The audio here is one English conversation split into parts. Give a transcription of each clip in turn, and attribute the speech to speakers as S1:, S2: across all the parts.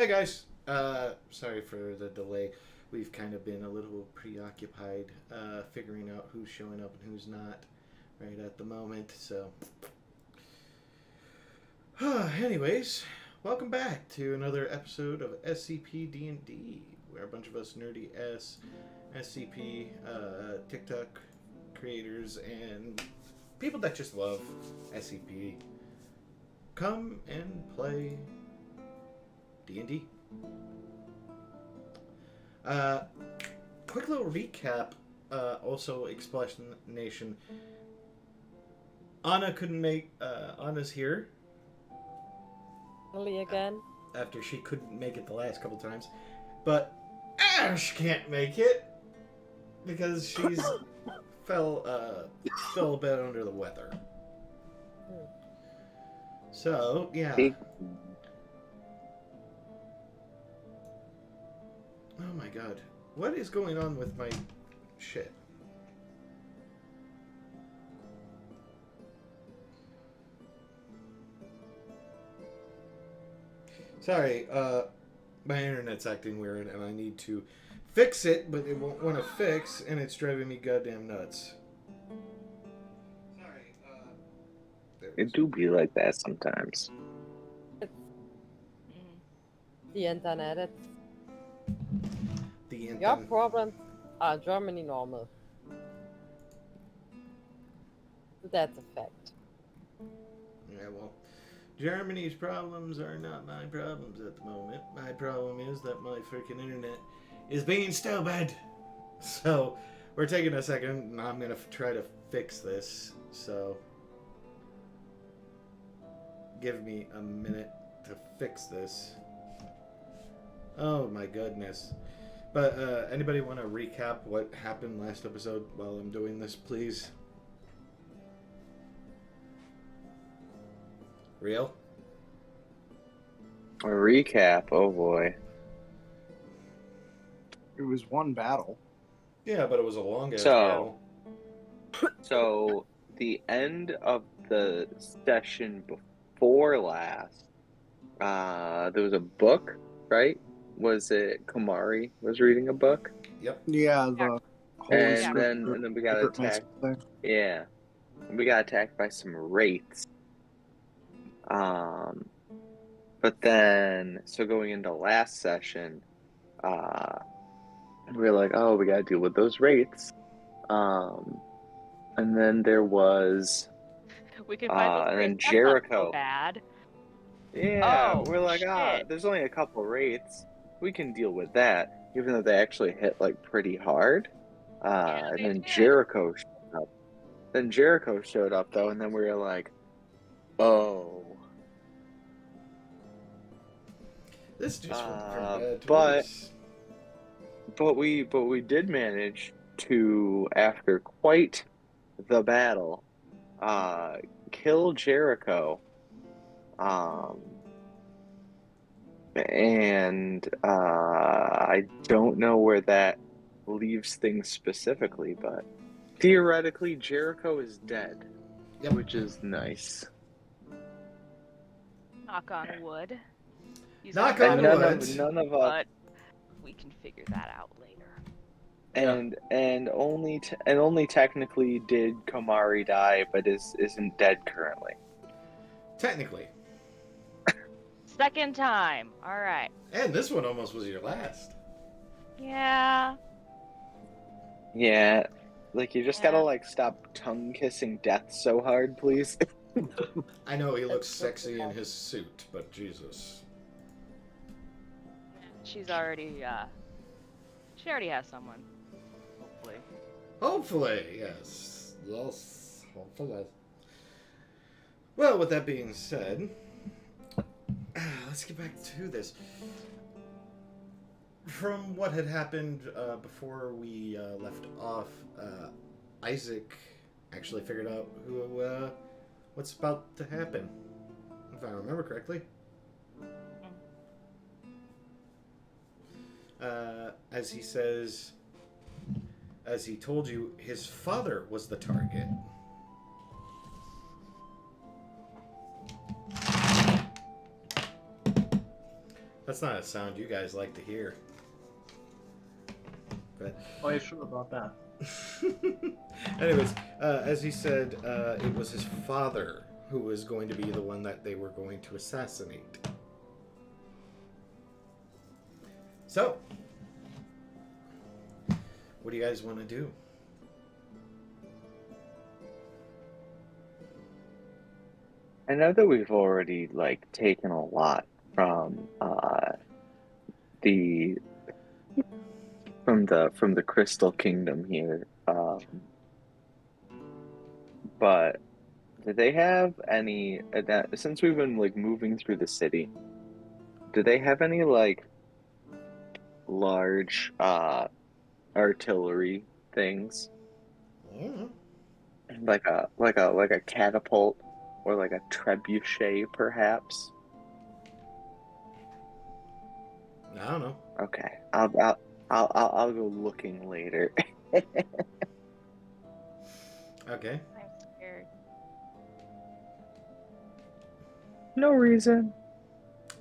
S1: Hey guys, sorry for the delay. We've kind of been a little preoccupied figuring out who's showing up and who's not right at the moment. So, anyways, welcome back to another episode of SCP DnD, where a bunch of us nerdy ass SCP TikTok creators and people that just love SCP come and play D&D. Quick little recap, also explanation. Anna couldn't make, Anna's here.
S2: Really again?
S1: After she couldn't make it the last couple times. But Ash can't make it because she's still a bit under the weather. So, yeah. Oh my god. What is going on with my shit? Sorry, my internet's acting weird and I need to fix it, but it won't want to fix and it's driving me goddamn nuts. Sorry,
S3: It do be like that sometimes.
S2: The internet.
S1: The
S2: Your
S1: internet.
S2: problems are Germany normal. To that effect.
S1: Yeah, well, Germany's problems are not my problems at the moment. My problem is that my freaking internet is being stupid. So, we're taking a second, and I'm going to try to fix this. So, give me a minute to fix this. Oh my goodness. But, anybody want to recap what happened last episode while I'm doing this, please? Real?
S3: A recap, oh boy.
S4: It was one battle.
S1: Yeah, but it was a long ass
S3: So-
S1: battle.
S3: So, the end of the session before last, there was a book, right? Was it Kamari was reading a book?
S1: Yep.
S4: Yeah, the holy
S3: And
S4: scripture.
S3: then we got
S4: secret
S3: attacked.
S4: thing.
S3: Yeah. We got attacked by some wraiths. But then, so going into last session, we were like, oh, we gotta deal with those wraiths. And then there was,
S5: We can find those
S3: and then
S5: wraiths. That's not
S3: Jericho.
S5: so bad.
S3: Yeah,
S5: Oh,
S3: we're like,
S5: shit.
S3: there's only a couple wraiths. We can deal with that, even though they actually hit like pretty hard. And
S5: they
S3: then
S5: did.
S3: Jericho showed up. Then Jericho showed up though, and then we were like, oh.
S1: This just went from bad to
S3: but-
S1: worse.
S3: But we did manage to, after quite the battle, kill Jericho. And I don't know where that leaves things specifically, but theoretically Jericho is dead,
S1: Yep.
S3: which is nice.
S5: Knock on wood. He's
S1: Knock
S5: not
S1: on
S5: dead,
S1: wood.
S3: None of us,
S5: But we can figure that out later.
S3: and only technically did Komari die, but isn't dead currently.
S1: Technically.
S5: Second time. All right.
S1: And this one almost was your last.
S5: Yeah.
S3: Yeah, like you just gotta
S5: Yeah.
S3: like stop tongue kissing death so hard, please.
S1: I know he looks sexy in his suit, but Jesus.
S5: She's already. She already has someone. Hopefully.
S1: Hopefully, yes. Yes, hopefully. Well, with that being said, let's get back to this. From what had happened before we left off, Isaac actually figured out what's about to happen, if I remember correctly. As he says, as he told you, his father was the target. That's not a sound you guys like to hear. But
S6: Oh, you're sure about that?
S1: anyways, as he said, it was his father who was going to be the one that they were going to assassinate. So, what do you guys want to do?
S3: I know that we've already like taken a lot from the from the Crystal Kingdom here. But do they have any that since we've been like moving through the city, do they have any like large artillery things?
S1: Yeah.
S3: Like a catapult or like a trebuchet perhaps?
S1: I don't know.
S3: Okay. I'll go looking later.
S1: Okay.
S5: I'm scared.
S3: No reason.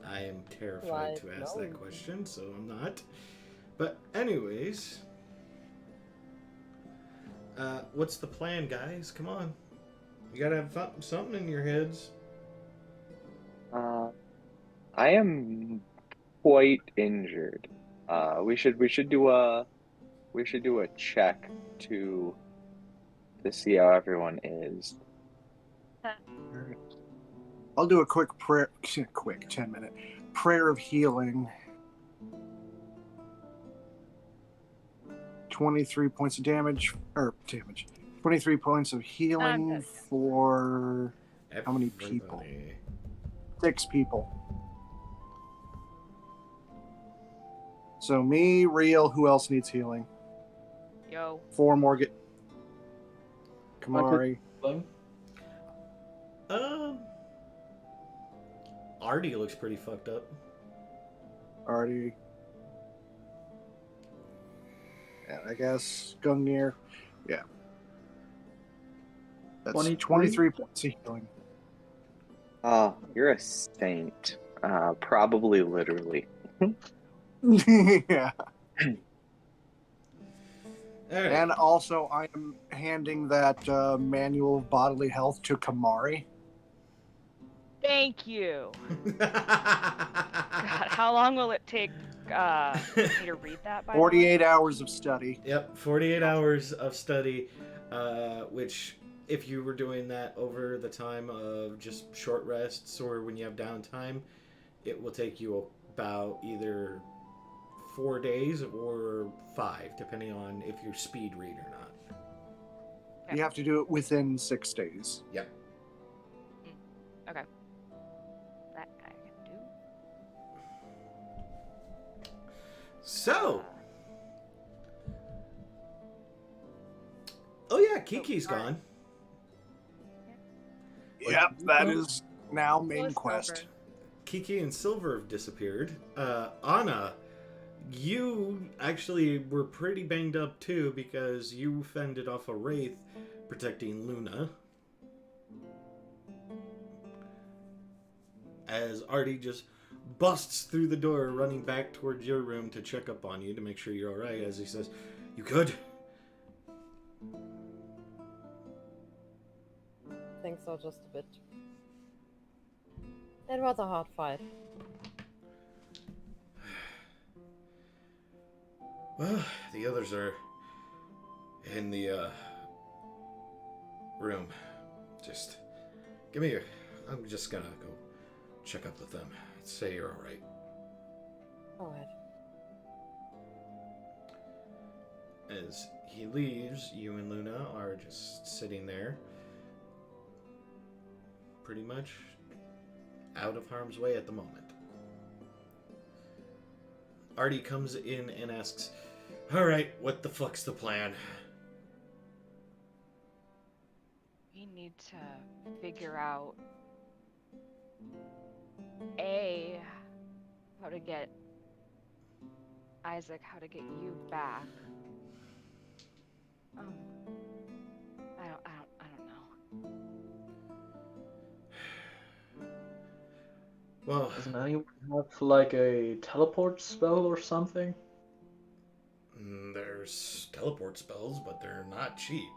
S1: I am terrified
S2: Right,
S1: to ask
S2: no.
S1: that question, so I'm not. But anyways, what's the plan, guys? Come on, you gotta have something in your heads.
S3: I am quite injured. We should do a check to see how everyone is.
S4: I'll do a quick prayer. Quick 10-minute prayer of healing. 23 points of damage. 23 points of healing
S5: good.
S4: for how many people?
S1: Everybody.
S4: 6 people. So me, Real. Who else needs healing?
S5: Yo.
S4: 4 more get. Kamari.
S1: Artie looks pretty fucked up.
S4: Already. And I guess Gungnir. Yeah. That's 23 points of healing.
S3: Oh, you're a saint. Probably literally.
S4: Yeah.
S1: All right.
S4: And also, I am handing that manual of bodily health to Kamari.
S5: Thank you. God, how long will it take me to read that, by the way?
S4: 48 hours of study.
S1: Yep, 48 hours of study, which, if you were doing that over the time of just short rests or when you have downtime, it will take you about either 4 days or 5, depending on if you're speed read or not.
S5: Okay.
S4: You have to do it within 6 days.
S1: Yep.
S5: Okay. That I can do.
S1: So. Oh yeah, Kiki's
S5: alright.
S1: gone.
S4: Yep, that is now main
S5: Close
S4: quest.
S5: over.
S1: Kiki and Silver have disappeared. Anna, you actually were pretty banged up too because you fended off a wraith protecting Luna. As Artie just busts through the door, running back towards your room to check up on you to make sure you're alright, as he says, "You good?"
S2: Think so, just a bit. It was a hard fight.
S1: Well, the others are in the room. Just give me your... I'm just gonna go check up with them. Say you're alright.
S2: Alright.
S1: As he leaves, you and Luna are just sitting there, pretty much out of harm's way at the moment. Artie comes in and asks, "Alright, what the fuck's the plan?"
S5: We need to figure out how to get Isaac, how to get you back. I don't know.
S1: Well,
S6: Doesn't anyone have like a teleport spell or something?
S1: there's teleport spells, but they're not cheap.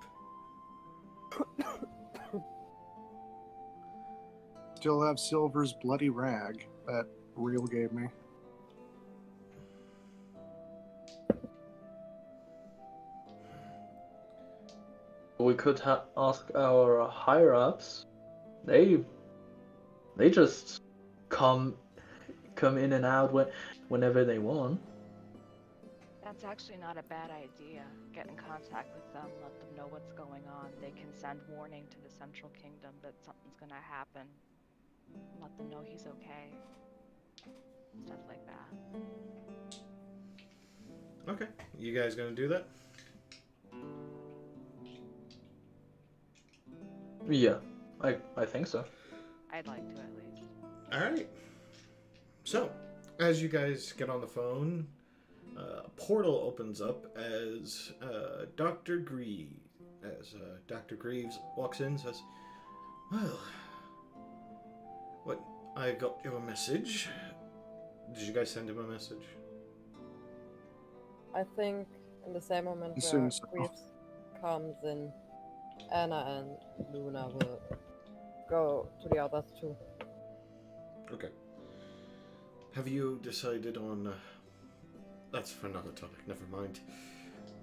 S4: Still have Silver's bloody rag that Real gave me.
S6: We could ask our higher ups. They just come in and out whenever they want.
S5: That's actually not a bad idea. Get in contact with them, let them know what's going on. They can send warning to the Central Kingdom that something's gonna happen. Let them know he's okay. Stuff like that.
S1: Okay, you guys gonna do that?
S6: Yeah, I think so.
S5: I'd like to, at least.
S1: Alright. So, as you guys get on the phone, a portal opens up as Dr. Greaves walks in and says, "Well, I got your message. Did you guys send him a message?"
S2: I think in the same moment where
S4: Assume so.
S2: Greaves comes in, Anna and Luna will go to the others too.
S1: Okay. Have you decided on... that's for another topic, never mind.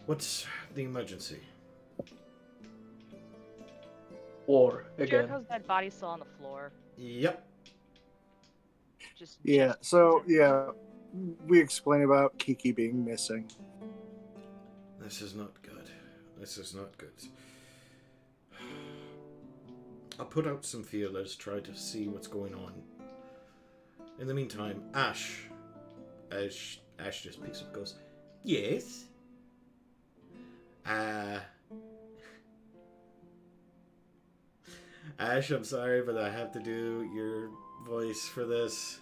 S1: What's the emergency?
S6: War again.
S5: Jericho's dead body's still on the floor.
S1: Yep.
S4: Yeah, so, yeah, we explain about Kiki being missing.
S1: This is not good. This is not good. I'll put out some feelers, try to see what's going on. In the meantime, Ash just picks up and goes, "Yes? Ash, I'm sorry, but I have to do your voice for this."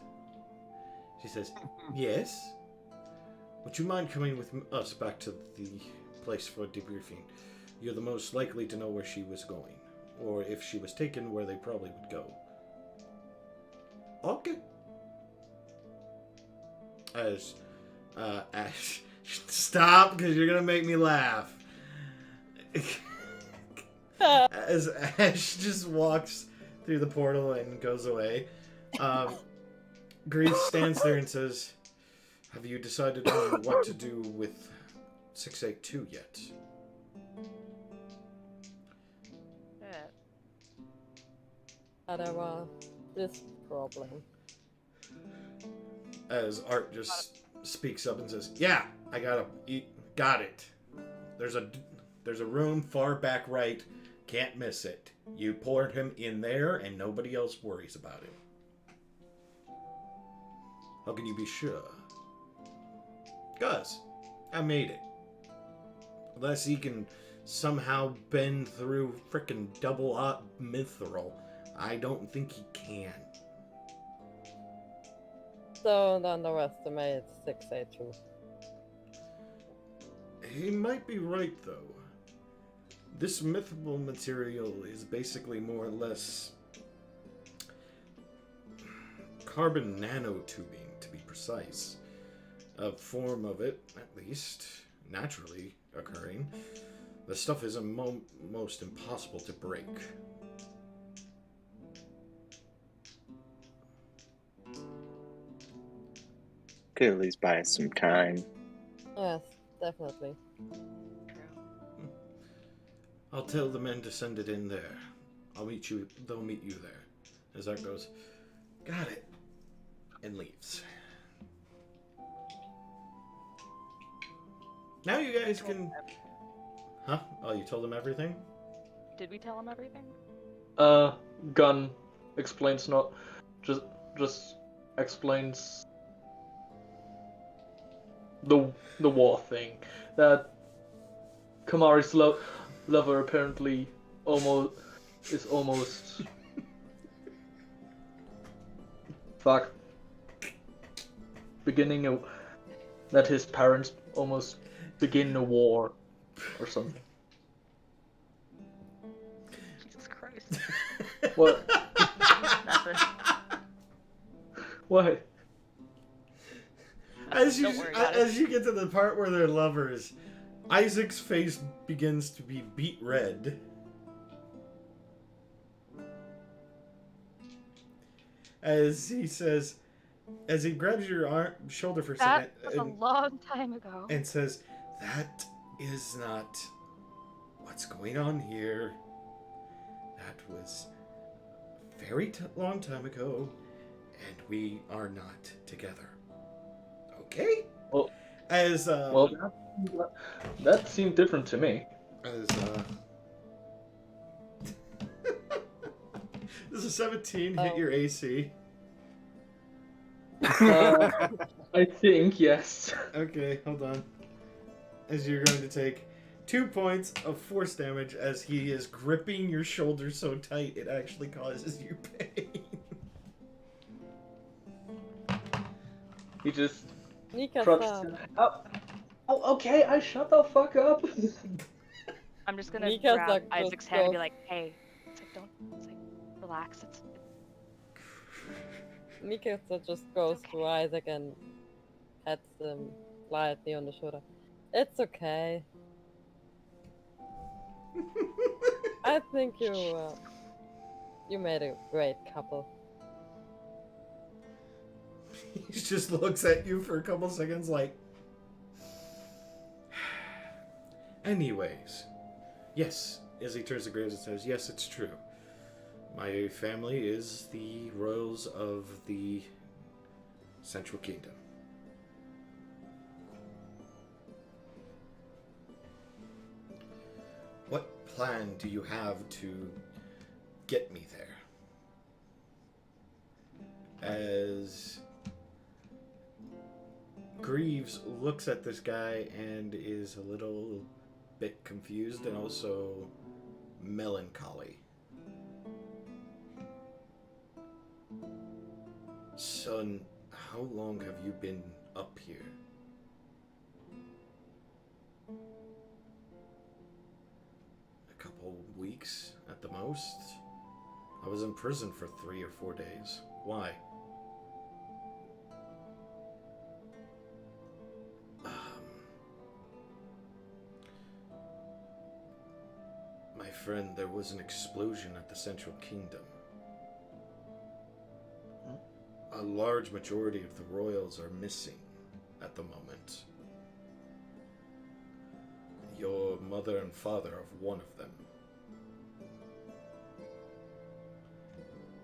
S1: She says, "Yes? Would you mind coming with us back to the place for debriefing? You're the most likely to know where she was going, or if she was taken, where they probably would go." Okay. As Ash, stop, because you're gonna make me laugh. As Ash just walks through the portal and goes away, Greaves stands there and says, "Have you decided on what to do with 682 yet?"
S2: There was this problem.
S1: As Art just speaks up and says, "Yeah, I got it. There's a room far back right. Can't miss it. You poured him in there and nobody else worries about him." "How can you be sure?" "'Cause I made it. Unless he can somehow bend through frickin' double hot mithril, I don't think he can."
S2: Don't underestimate 682.
S1: He might be right, though. This mithril material is basically more or less carbon nanotubing, to be precise. A form of it, at least, naturally occurring. The stuff is most impossible to break.
S3: Could at least buy us some time.
S2: Yes, definitely.
S5: True.
S1: I'll tell the men to send it in there. They'll meet you there. As Art goes, "Got it," and leaves. Now you guys can... Huh? Oh, you told them everything?
S5: Did we tell him everything?
S6: Gun explains not just explains the war thing, that Kamari's lover apparently almost fuck beginning a that his parents almost begin a war or something.
S5: Jesus Christ.
S6: What?
S5: Nothing.
S6: What?
S5: Don't worry about it.
S1: As you get to the part where they're lovers, Isaac's face begins to be beet red. As he says, as he grabs your shoulder for a
S5: That
S1: second
S5: was a long time ago.
S1: and says, "That is not what's going on here. That was a very long time ago, and we are not together." Okay?
S6: Well,
S1: As
S6: that seemed different to me.
S1: does a 17 hit your AC?
S6: I think, yes.
S1: Okay, hold on. As you're going to take 2 points of force damage as he is gripping your shoulder so tight it actually causes you pain.
S6: He just
S2: Nika,
S6: trucks
S2: stop.
S6: Oh, okay, I shut the fuck up.
S5: I'm just gonna
S2: Mika's
S5: grab
S2: like,
S5: Isaac's
S2: just
S5: hand and be
S2: go.
S5: like, "Hey, it's like it's like relax. It's
S2: Mikasa just goes to Isaac and pats him lightly on the shoulder. It's okay. I think you made a great couple.
S1: He just looks at you for a couple seconds like... Anyways, yes, as he turns to Graves and says, yes, it's true. My family is the royals of the Central Kingdom. What plan do you have to get me there? As Greaves looks at this guy and is a little bit confused and also melancholy. Son, how long have you been up here? A couple weeks at the most. I was in prison for 3 or 4 days. Why? My friend, there was an explosion at the Central Kingdom. A large majority of the royals are missing at the moment. Your mother and father are one of them.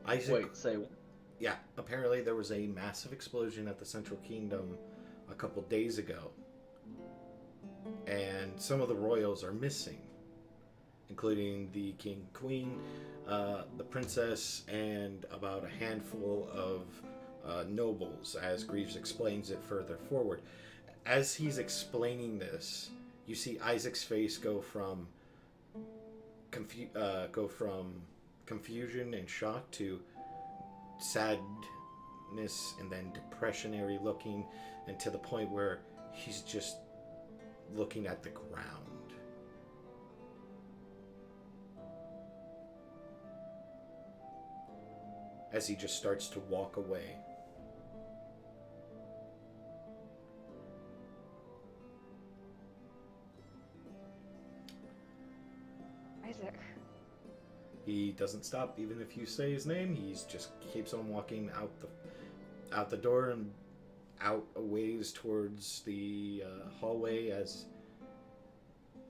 S1: Isaac...
S6: Wait, say what?
S1: Yeah, apparently there was a massive explosion at the Central Kingdom a couple days ago. And some of the royals are missing, including the king, queen, the princess, and about a handful of nobles, as Greaves explains it further forward. As he's explaining this, you see Isaac's face go from confusion and shock to sadness and then depressionary looking, and to the point where he's just looking at the ground. As he just starts to walk away.
S5: Isaac."
S1: He doesn't stop even if you say his name. He's just keeps on walking out the door and out a ways towards the hallway as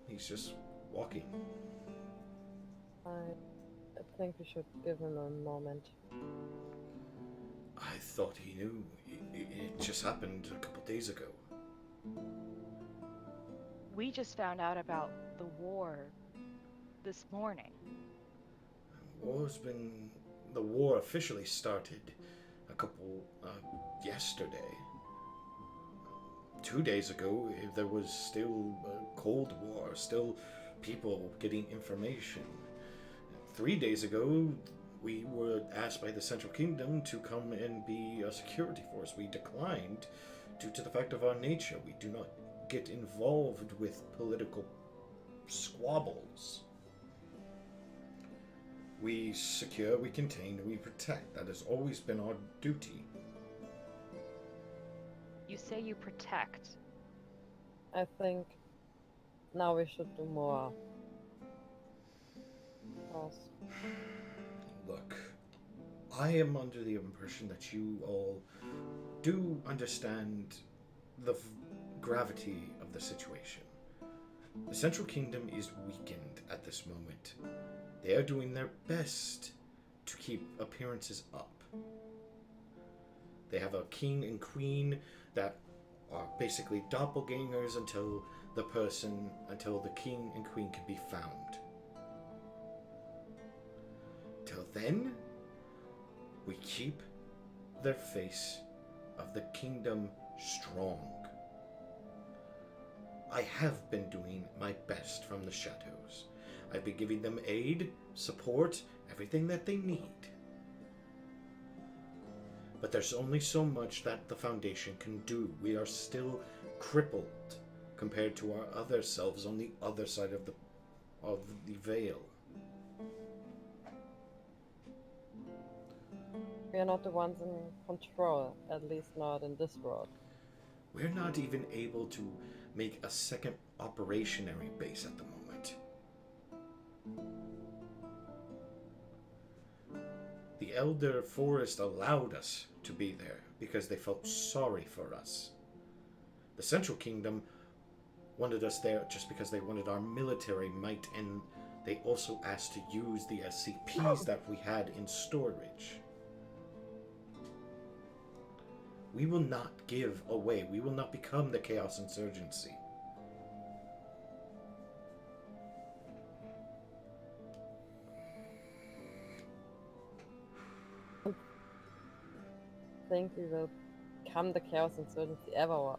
S1: he's just walking.
S2: I think we should give him a moment.
S1: I thought he knew. It just happened a couple days ago.
S5: We just found out about the war this morning.
S1: The war officially started yesterday. 2 days ago, there was still a Cold War, still people getting information. 3 days ago, we were asked by the Central Kingdom to come and be a security force. We declined due to the fact of our nature. We do not get involved with political squabbles. We secure, we contain, we protect. That has always been our duty.
S5: You say you protect.
S2: I think now we should do more. Yes.
S1: Look, I am under the impression that you all do understand the gravity of the situation. The Central Kingdom is weakened at this moment. They are doing their best to keep appearances up. They have a king and queen that are basically doppelgangers until the king and queen can be found. Till then, we keep their face of the kingdom strong. I have been doing my best from the shadows. I've been giving them aid, support, everything that they need. But there's only so much that the Foundation can do. We are still crippled compared to our other selves on the other side of the veil.
S2: We are not the ones in control, at least not in this world.
S1: We're not even able to make a second operationary base at the moment. The Elder Forest allowed us to be there because they felt sorry for us. The Central Kingdom wanted us there just because they wanted our military might, and they also asked to use the SCPs that we had in storage. We will not give away. We will not become the Chaos Insurgency.
S2: I think we will become the Chaos Insurgency ever.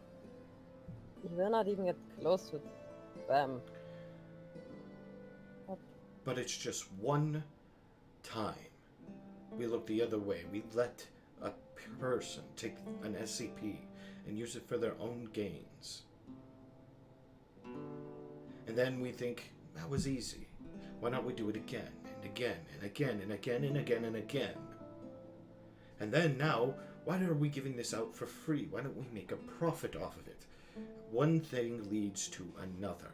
S2: We will not even get close to them.
S1: But it's just one time. We look the other way. We let a person take an SCP and use it for their own gains. And then we think, that was easy. Why not we do it again and again and again and again and again and again? And then now, why are we giving this out for free? Why don't we make a profit off of it? One thing leads to another.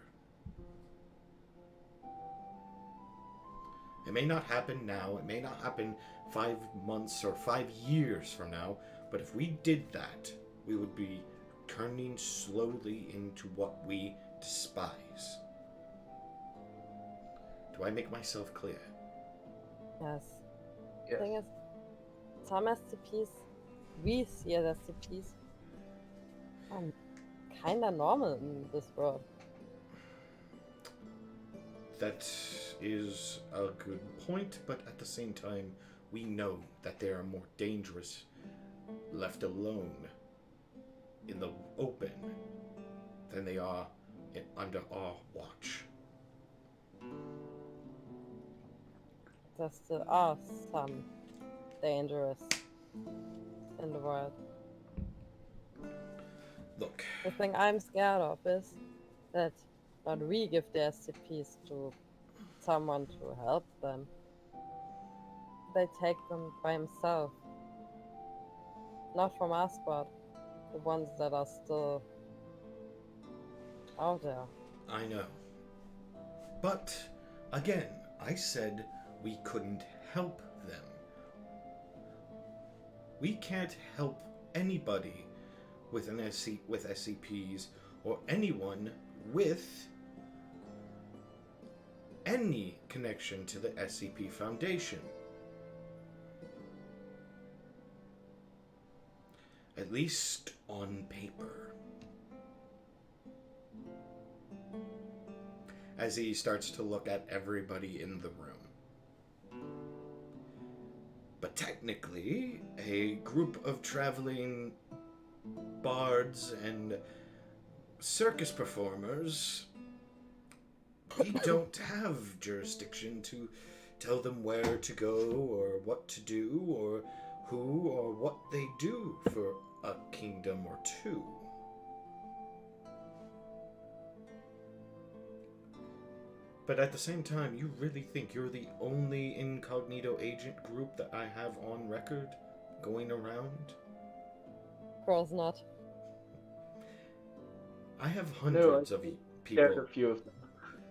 S1: It may not happen now, it may not happen 5 months or 5 years from now, but if we did that, we would be turning slowly into what we despise. Do I make myself clear?
S2: Yes.
S6: Yes.
S2: The thing is, some SCPs, we see as SCPs, are kinda normal in this world.
S1: That is a good point, but at the same time, we know that they are more dangerous left alone in the open than they are under our watch.
S2: There still are some dangerous in the world.
S1: Look,
S2: The thing I'm scared of is that not we give the SCPs to someone to help them. They take them by themselves. Not from us, but the ones that are still out there.
S1: I know. But, again, I said we couldn't help them. We can't help anybody with with SCPs or anyone with any connection to the SCP Foundation. At least on paper. As he starts to look at everybody in the room. But technically, a group of traveling bards and circus performers, we don't have jurisdiction to tell them where to go or what to do or who or what they do for a kingdom or two. But at the same time, you really think you're the only incognito agent group that I have on record going around?
S2: Of course not.
S1: I have
S6: No,
S1: hundreds of
S6: there's
S1: people.
S6: a few of them.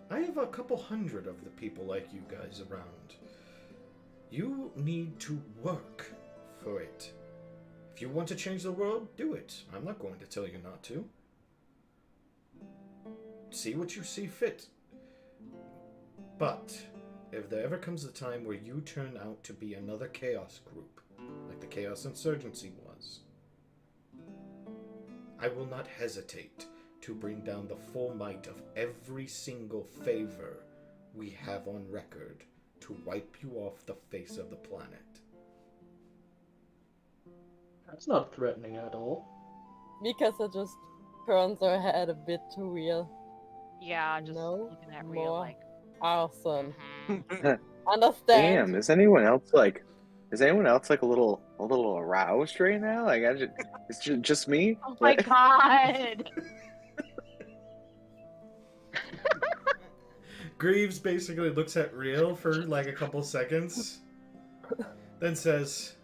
S1: I have a couple hundred of the people like you guys around. You need to work for it. If you want to change the world, do it. I'm not going to tell you not to. See what you see fit. But if there ever comes a time where you turn out to be another chaos group, like the Chaos Insurgency was, I will not hesitate to bring down the full might of every single favor we have on record to wipe you off the face of the planet.
S6: That's not threatening at all.
S2: Mikasa just turns her head a bit to Real.
S5: Yeah, just
S2: No
S5: looking at Real
S2: more
S5: like.
S2: arson.
S5: Mhm.
S2: Understand?
S3: Damn, is anyone else like a little aroused right now? Like it's just me?
S5: Oh my god!
S1: Greaves basically looks at Real for like a couple seconds, then says,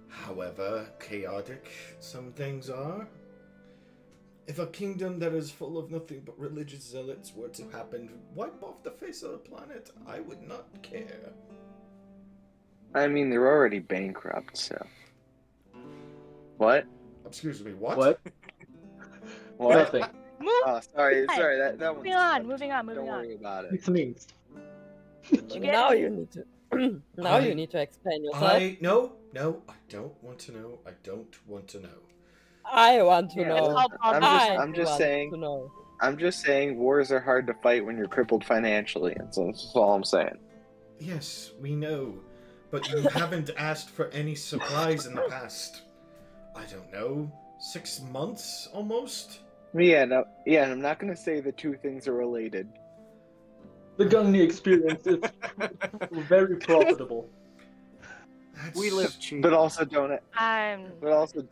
S1: however chaotic some things are, if a kingdom that is full of nothing but religious zealots were to happen to wipe off the face of the planet, I would not care.
S3: I mean, they're already bankrupt, so. What?
S1: Excuse me, what?
S3: What?
S6: Nothing.
S5: Move
S3: Oh, sorry,
S5: on.
S3: that one's
S5: Moving on,
S3: slipped.
S5: moving on,
S3: Don't
S5: moving on.
S3: worry about it.
S6: It means.
S5: Did you get
S2: Now
S5: it?
S2: you need to. Now you need to explain yourself.
S1: No, I don't want to know. I don't want to know.
S2: I want to
S3: Yeah,
S2: know.
S5: It's called
S3: I'm just
S2: want
S3: saying.
S2: to know.
S3: I'm just saying wars are hard to fight when you're crippled financially, and so that's all I'm saying.
S1: Yes, we know, but you haven't asked for any supplies in the past, I don't know, 6 months almost?
S3: And I'm not gonna say the two things are related.
S6: The Gungney experience is very profitable.
S4: We live cheap.
S3: But also don't.
S5: I'm.
S3: But also,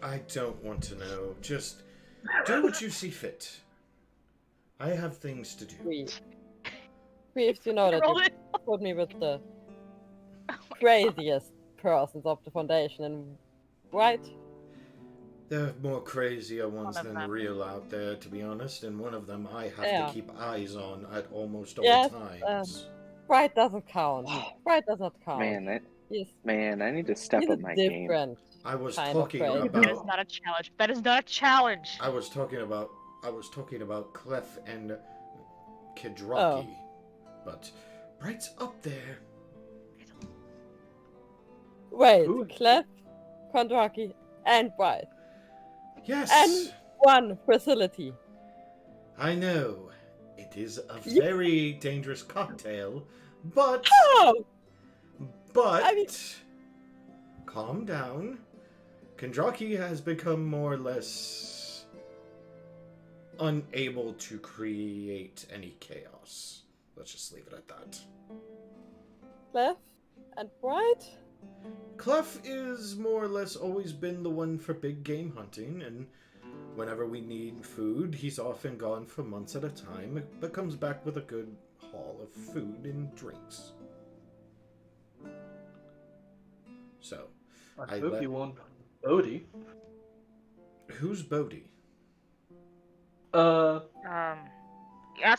S1: I don't want to know. Just do what you see fit. I have things to do.
S2: Reeves, you know that
S5: Roll
S2: you
S5: it.
S2: put me with the
S5: Oh my
S2: craziest persons of the Foundation, and right?
S1: There are more crazier ones
S5: One of
S1: than
S5: them.
S1: Real out there, to be honest, and one of them I have
S2: Yeah.
S1: to keep eyes on at almost all
S2: Yes,
S1: times.
S2: Right doesn't count. Right does not count. He's
S3: I need to step
S2: he's
S3: up
S2: a
S3: my game.
S2: different
S1: I was
S2: kind
S1: talking
S2: of crazy.
S5: That is
S1: about.
S5: not a challenge. That is not a challenge.
S1: I was talking about Clef and Kidraki,
S2: Oh.
S1: but right up there.
S2: Wait,
S6: Who?
S2: Clef, Kondraki, and Bright.
S1: Yes,
S2: And one facility.
S1: I know. It is a
S2: Yeah.
S1: very dangerous cocktail, but
S2: Oh! I mean-
S1: calm down. Kondraki has become more or less unable to create any chaos. Let's just leave it at that.
S2: Clef and Bright?
S1: Clef is more or less always been the one for big game hunting, and whenever we need food, he's often gone for months at a time, but comes back with a good haul of food and drinks. So,
S6: I
S1: I
S6: hope
S1: let-
S6: you won't Bodhi.
S1: who's Bodhi?
S5: Ask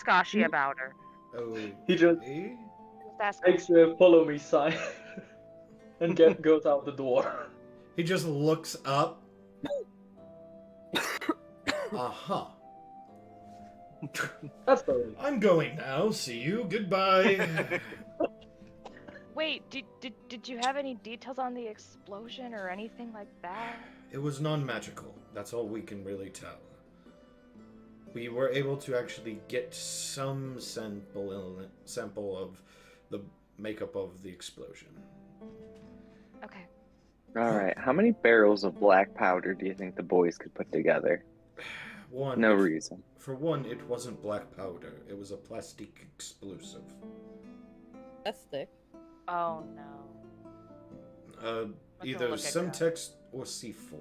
S5: Ashi about her.
S1: Oh,
S6: He just
S5: Just ask
S6: takes
S5: Ashi.
S6: the follow me sign and goes out the door.
S1: he just looks up. Aha.
S6: That's Bodhi.
S1: I'm going now. See you. Goodbye.
S5: Wait, did you have any details on the explosion or anything like that?
S1: It was non-magical. That's all we can really tell. We were able to actually get some sample of the makeup of the explosion.
S5: Okay.
S3: Alright, how many barrels of black powder do you think the boys could put together?
S1: One,
S3: No reason.
S1: For one, it wasn't black powder. It was a plastic explosive.
S2: Plastic.
S5: Oh no.
S1: Uh,
S5: Let's
S1: either
S5: look at
S1: Semtex or C4.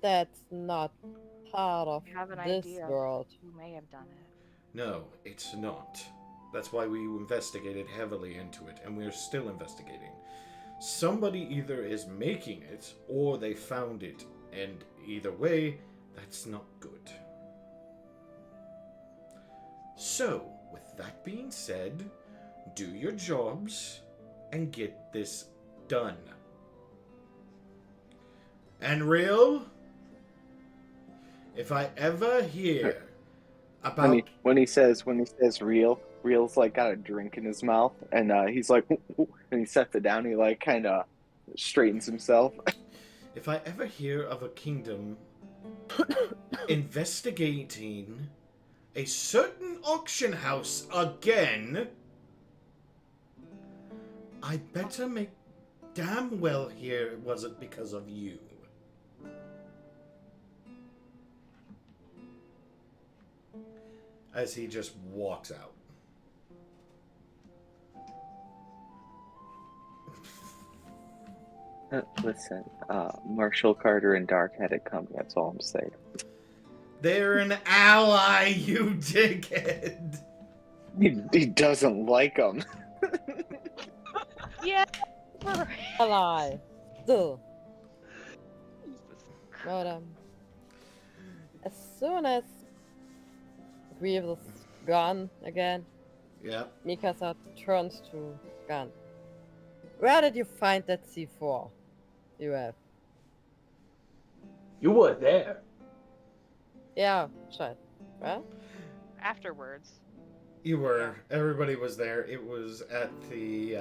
S2: That's not part of
S5: You have an
S2: this
S5: idea
S2: world.
S5: who may have done it.
S1: No, it's not. That's why we investigated heavily into it, and we're still investigating. somebody either is making it or they found it, and either way, that's not good. So, with that being said, do your jobs and get this done. And Real, if I ever hear about
S3: when he says real's like got a drink in his mouth, and he's like, "Ooh, ooh," and he sets it down. He like kind of straightens himself.
S1: if I ever hear of a kingdom investigating a certain auction house again, I better make damn well hear it wasn't because of you. As he just walks out.
S3: Listen, Marshall Carter and Dark had it coming. That's all I'm saying.
S1: They're an ally, you dickhead.
S3: He doesn't like them.
S5: Yeah.
S2: Ally. Still.
S5: Jesus.
S2: But as soon as Grievous is gone again,
S1: Yeah.
S2: Mikasa turns to Gun. Where did you find that C4 you have?
S6: You were there.
S2: Yeah, shit. Well,
S5: Afterwards.
S1: You were. Everybody was there. It was at the,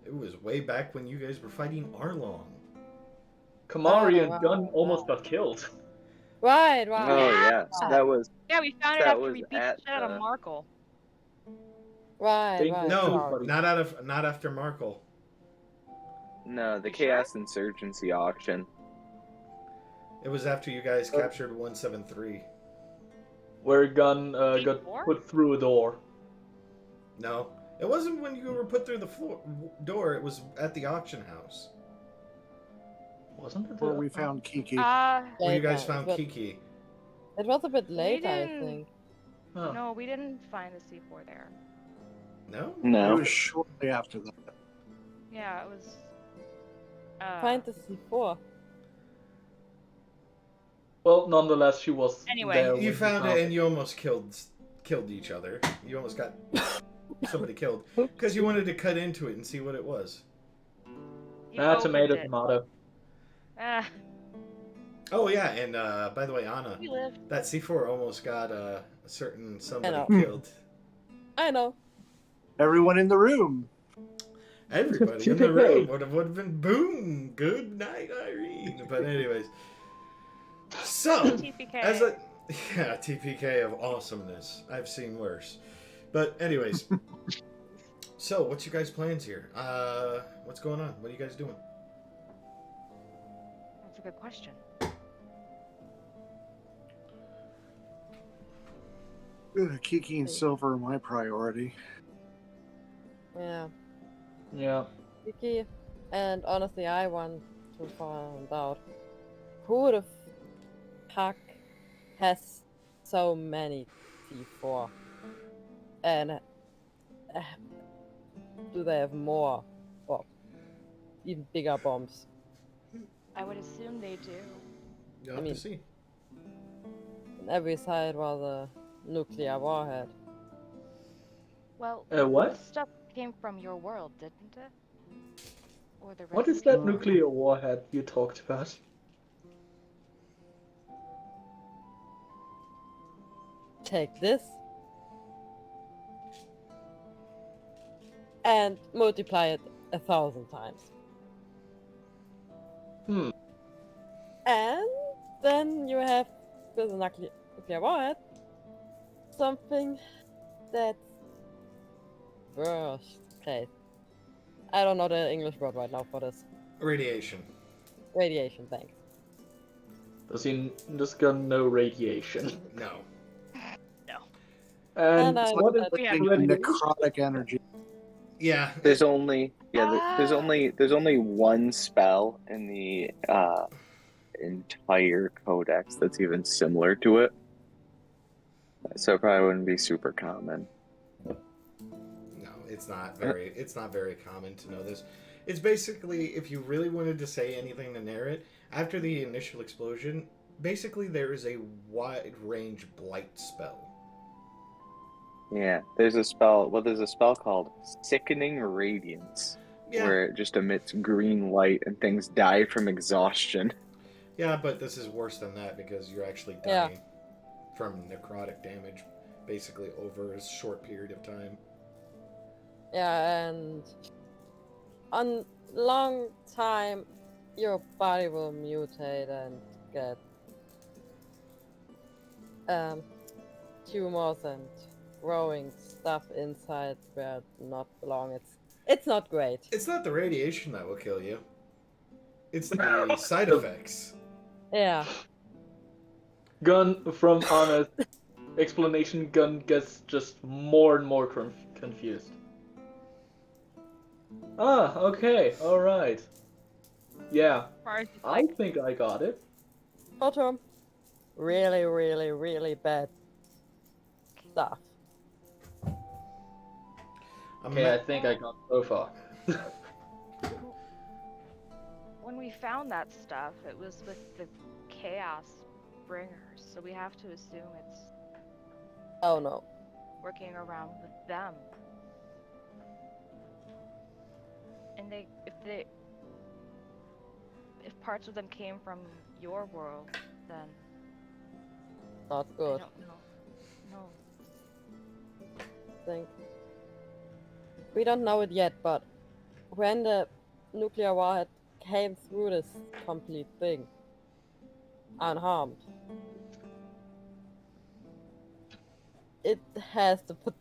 S1: it was way back when you guys were fighting Arlong.
S6: Kamari
S2: Oh,
S6: and
S2: wow,
S6: Gun almost
S2: wow.
S6: got killed.
S2: right.
S3: Oh yeah, that was
S5: Yeah, we found it
S3: That
S5: after
S3: was
S5: we beat the
S3: at
S5: shit out of
S3: the-
S5: Markle.
S2: Right,
S6: They-
S2: right.
S1: No,
S2: sorry.
S1: not after Markle.
S3: no the
S5: You sure?
S3: Chaos Insurgency auction.
S1: It was after you guys captured 173.
S6: Where Gun got
S5: C4?
S6: put through a door.
S1: No, it wasn't when you were put through the door. It was at the auction house
S6: Wasn't it?
S4: Where we found Kiki.
S1: where you guys
S2: Later.
S1: found Kiki.
S2: It was a bit late, I
S5: didn't-
S2: think.
S6: Huh.
S5: No, we didn't find the C4 there.
S1: No.
S4: It
S3: No,
S4: was shortly after that.
S5: Yeah, it was.
S2: Find the C4.
S6: Well, nonetheless, she was
S5: Anyway.
S6: there.
S1: You
S6: when
S1: found
S6: we
S1: it, and you almost killed each other. You almost got somebody killed because you wanted to cut into it and see what it was.
S5: You
S6: Ah,
S5: opened
S6: tomato,
S5: it.
S6: tomato.
S1: Oh yeah, and by the way, Anna,
S5: We lived.
S1: that C4 almost got a certain somebody
S2: know.
S1: killed.
S2: I know.
S4: Everyone in the room.
S1: Everybody in the room would have been boom. Good night, Irene. But anyways, so
S5: TPK.
S1: as a TPK of awesomeness, I've seen worse. But anyways, so what's your guys' plans here? What's going on? What are you guys doing?
S5: That's a good question.
S4: Kiki and Silver are my priority.
S2: Yeah.
S6: Yeah.
S2: Vicky, and honestly, I want to find out who the fuck has so many C4, and do they have more or even bigger bombs?
S5: I would assume they do.
S1: You'll have
S2: mean-
S1: to see.
S2: On every side was a nuclear warhead.
S5: Well,
S6: What?
S5: this stuff came from your world, didn't it? Or the
S6: What is
S5: Resident
S6: that
S5: Evil?
S6: nuclear warhead you talked about?
S2: Take this and multiply it 1,000 times.
S6: Hmm.
S2: And then you have with a nuclear warhead something that's worst case. I don't know the English word right now for this.
S1: Radiation.
S2: Radiation, thanks.
S6: Does this gun know radiation?
S1: No.
S6: And
S2: And I
S6: what is
S2: bet-
S5: We have
S4: Big
S6: radiation?
S4: necrotic energy.
S1: Yeah.
S3: there's only
S5: Ah.
S3: there's only one spell in the entire codex that's even similar to it. So it probably wouldn't be super common.
S1: No, it's not very common to know this. It's basically, if you really wanted to say anything to narrate, after the initial explosion, basically there is a wide range blight spell.
S3: Yeah, there's a spell. Well, there's a spell called Sickening Radiance,
S1: Yeah,
S3: where it just emits green light and things die from exhaustion.
S1: yeah, but this is worse than that because you're actually
S2: Yeah.
S1: dying from necrotic damage, basically over a short period of time.
S2: Yeah, and on long time, your body will mutate and get tumors and growing stuff inside where it not belong. It's not great.
S1: It's not the radiation that will kill you. It's the side effects.
S2: Yeah.
S6: Gun, from honest explanation, Gun gets just more and more confused. Ah, okay, alright. Yeah,
S5: Mars is
S6: I
S5: like,
S6: think I got it.
S2: Bottom. Really, really, really bad stuff.
S6: Okay, I think I got so far.
S5: when we found that stuff, it was with the Chaos Bringers, so we have to assume it's
S2: Oh no.
S5: working around with them. And if parts of them came from your world, then
S2: Not
S5: I
S2: good.
S5: don't know. No.
S2: Think. We don't know it yet, but when the nuclear warhead came through this complete thing unharmed, it has to put.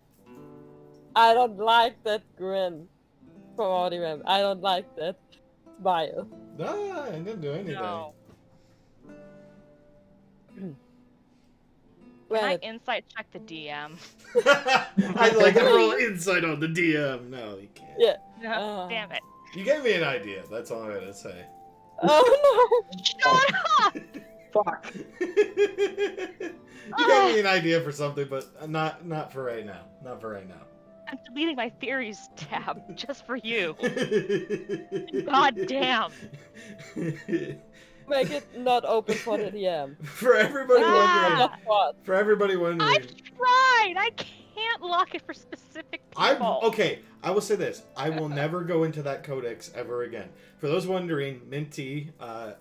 S2: I don't like that grin from Audimem. I don't like that smile.
S1: Ah, I didn't do anything.
S5: No.
S2: When
S5: Can I
S2: it,
S5: insight check the DM?
S1: I'd like to roll insight on the DM. No, you can't.
S2: yeah.
S5: Damn it.
S1: You gave me an idea. That's all I'm gonna say.
S2: Oh
S5: Shut up!
S6: Fuck.
S1: You gave me an idea for something, but not for right now. Not for right now.
S5: I'm deleting my theories tab just for you. God damn.
S2: no! Make it not open for the DM.
S1: For everybody wondering,
S2: Just what?
S1: for everybody
S5: I
S1: wondering,
S5: tried! I can't lock it for specific people.
S1: okay. I will say this: I will never go into that codex ever again. For those wondering, Minty,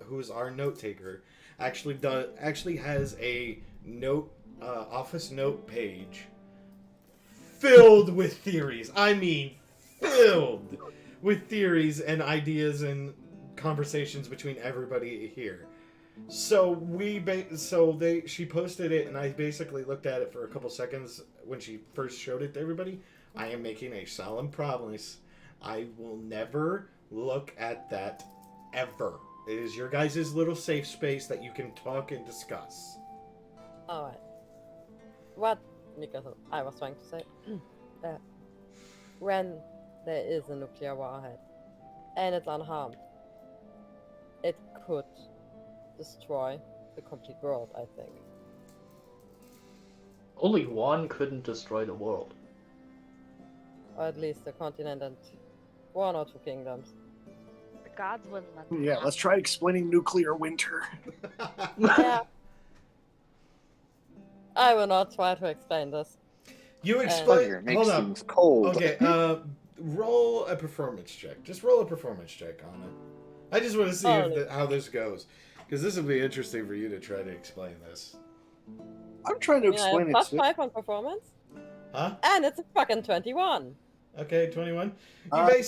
S1: who's our note taker, actually has a note office note page filled with theories. I mean, filled with theories and ideas and conversations between everybody here. So she posted it, and I basically looked at it for a couple seconds when she first showed it to everybody. I am making a solemn promise: I will never look at that ever. It is your guys' little safe space that you can talk and discuss.
S2: Alright. What I was trying to say, when there is a nuclear warhead and it's unharmed, it could destroy the complete world, I think.
S6: Only one couldn't destroy the world.
S2: Or at least the continent and one or two kingdoms.
S5: The gods wouldn't let them
S4: Yeah,
S5: happen.
S4: let's try explaining nuclear winter.
S2: Yeah. I will not try to explain this.
S1: You
S3: Fire
S1: explain.
S3: makes
S1: Hold up.
S3: things cold.
S1: Okay, roll a performance check. Just roll a performance check on it. I just want to see how this goes. Because this will be interesting for you to try to explain this.
S4: I'm trying to
S2: I mean, I have
S4: explain it
S2: plus
S4: too.
S2: 5 on performance,
S1: Huh?
S2: and it's a fucking 21.
S1: Okay, 21.
S4: Okay.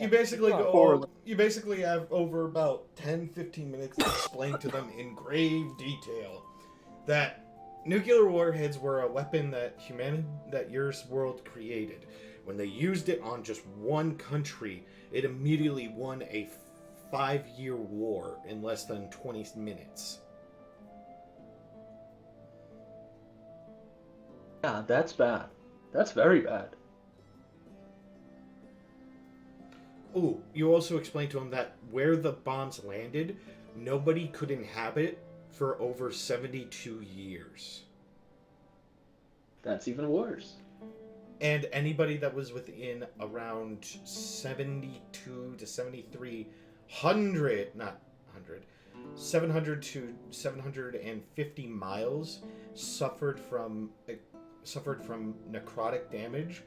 S1: You basically
S2: Sure.
S1: go.
S4: Or-
S1: You basically have over about 10-15 minutes to explain to them in grave detail that nuclear warheads were a weapon that your world created. When they used it on just one country, it immediately won a 5-year war in less than 20 minutes.
S6: Yeah, that's bad. That's very bad.
S1: Ooh, you also explained to him that where the bombs landed, nobody could inhabit for over 72 years.
S6: That's even worse.
S1: And anybody that was within around 72 to 7,300, not 100, 700 to 750 miles suffered from necrotic damage.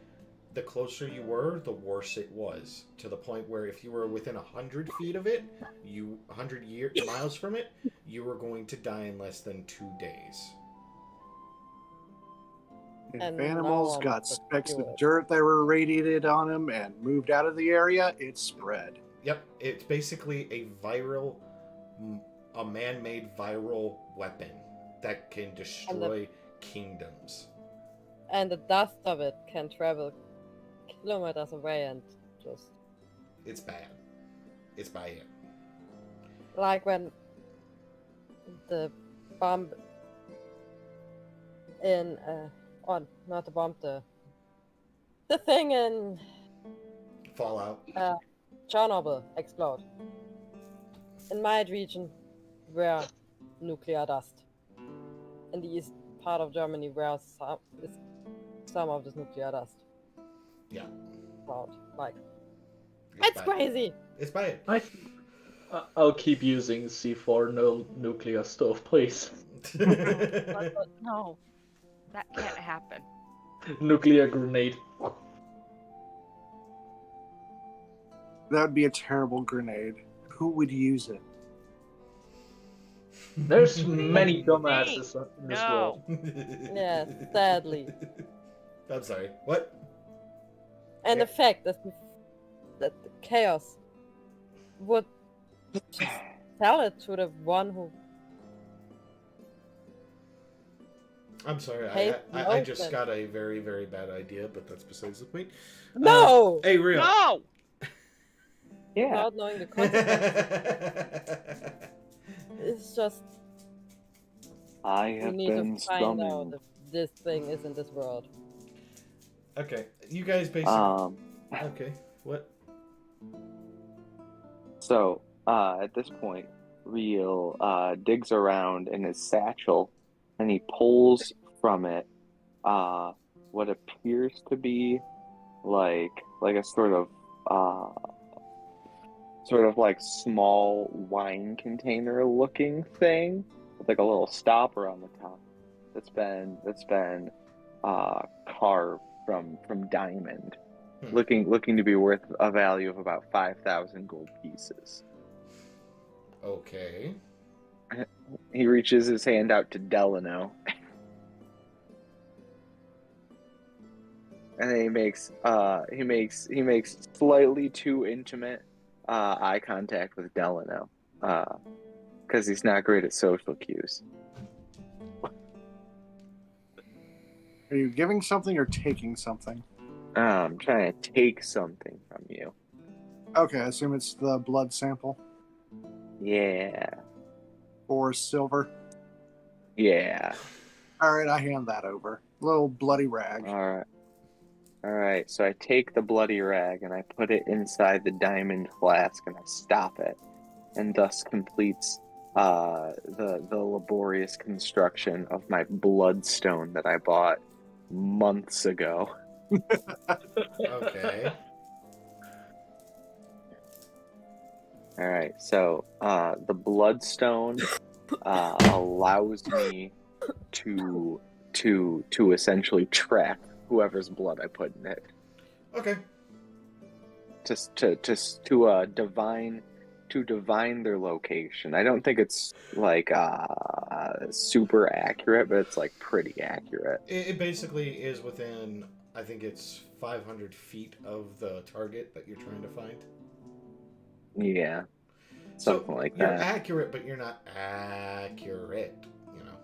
S1: The closer you were, the worse it was. To the point where if you were within 100 feet of it, 100 miles from it, you were going to die in less than 2 days.
S4: If
S2: And
S4: animals
S2: now
S4: got
S2: I'm
S4: specks of
S2: secure.
S4: dirt that were radiated on them and moved out of the area, it spread.
S1: Yep, it's basically a man-made viral weapon that can destroy kingdoms.
S2: And the dust of it can travel kilometers away and just
S1: It's bad. It's bad.
S2: like when the bomb in not the bomb, the thing in
S1: Fallout.
S2: Chernobyl explode. In my region were nuclear dust. In the east part of Germany where some of this nuclear dust.
S1: Yeah.
S2: Out. Like
S1: It's
S2: it's
S1: bad.
S2: crazy.
S1: It's bad.
S6: I'll keep using C4 no nuclear stove, please.
S5: No, that can't happen.
S6: Nuclear grenade.
S4: That would be a terrible grenade. Who would use it?
S6: There's many dumbasses in this
S5: No.
S6: world.
S2: Yeah, sadly.
S1: I'm sorry. What?
S2: And
S1: Yeah.
S2: the fact that the chaos would just tell it to the one who
S1: I'm sorry.
S2: Hate
S1: I just
S2: open.
S1: got a very, very bad idea, but that's besides the point.
S2: No!
S1: Hey, Real.
S5: No!
S3: Yeah.
S2: Without knowing the consequences. It's just
S3: I
S2: we
S3: have
S2: need to
S3: been
S2: find out
S3: summoned.
S2: if this thing is in this world.
S1: Okay, you guys basically. Okay, what?
S3: So, at this point, Real digs around in his satchel and he pulls from it what appears to be like a sort of like small wine container looking thing with like a little stopper on the top that's been carved from diamond. Looking to be worth a value of about 5,000 gold pieces.
S1: Okay.
S3: He reaches his hand out to Delano. And then he makes slightly too intimate eye contact with Delano. Because he's not great at social cues.
S4: Are you giving something or taking something?
S3: I'm trying to take something from you.
S4: Okay, I assume it's the blood sample.
S3: Yeah.
S4: Or silver.
S3: Yeah.
S4: Alright, I hand that over. Little bloody rag.
S3: Alright, so I take the bloody rag and I put it inside the diamond flask and I stop it. And thus completes the laborious construction of my bloodstone that I bought months ago.
S1: Okay.
S3: All right, so the bloodstone allows me to essentially track whoever's blood I put in it.
S1: Okay.
S3: To divine their location. I don't think it's like super accurate, but it's like pretty accurate.
S1: It basically is within, I think it's 500 feet of the target that you're trying to find.
S3: Yeah, something like
S1: you're
S3: that.
S1: accurate, but you're not accurate, you know.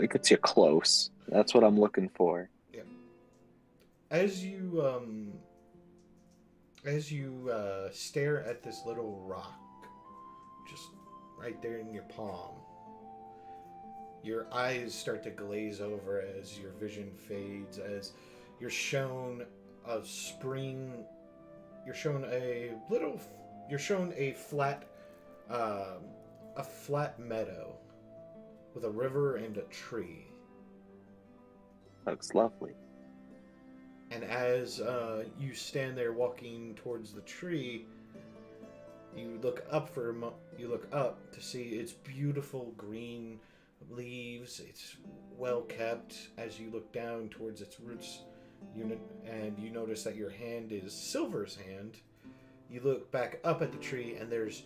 S3: It gets you close. That's what I'm looking for.
S1: Yeah. As you stare at this little rock, just right there in your palm, your eyes start to glaze over as your vision fades, as you're shown a spring. You're shown a flat meadow with a river and a tree.
S3: Looks lovely.
S1: And as you stand there walking towards the tree, you look up you look up to see its beautiful green leaves. It's well kept. As you look down towards its roots, and you notice that your hand is Silver's hand. You look back up at the tree, and there's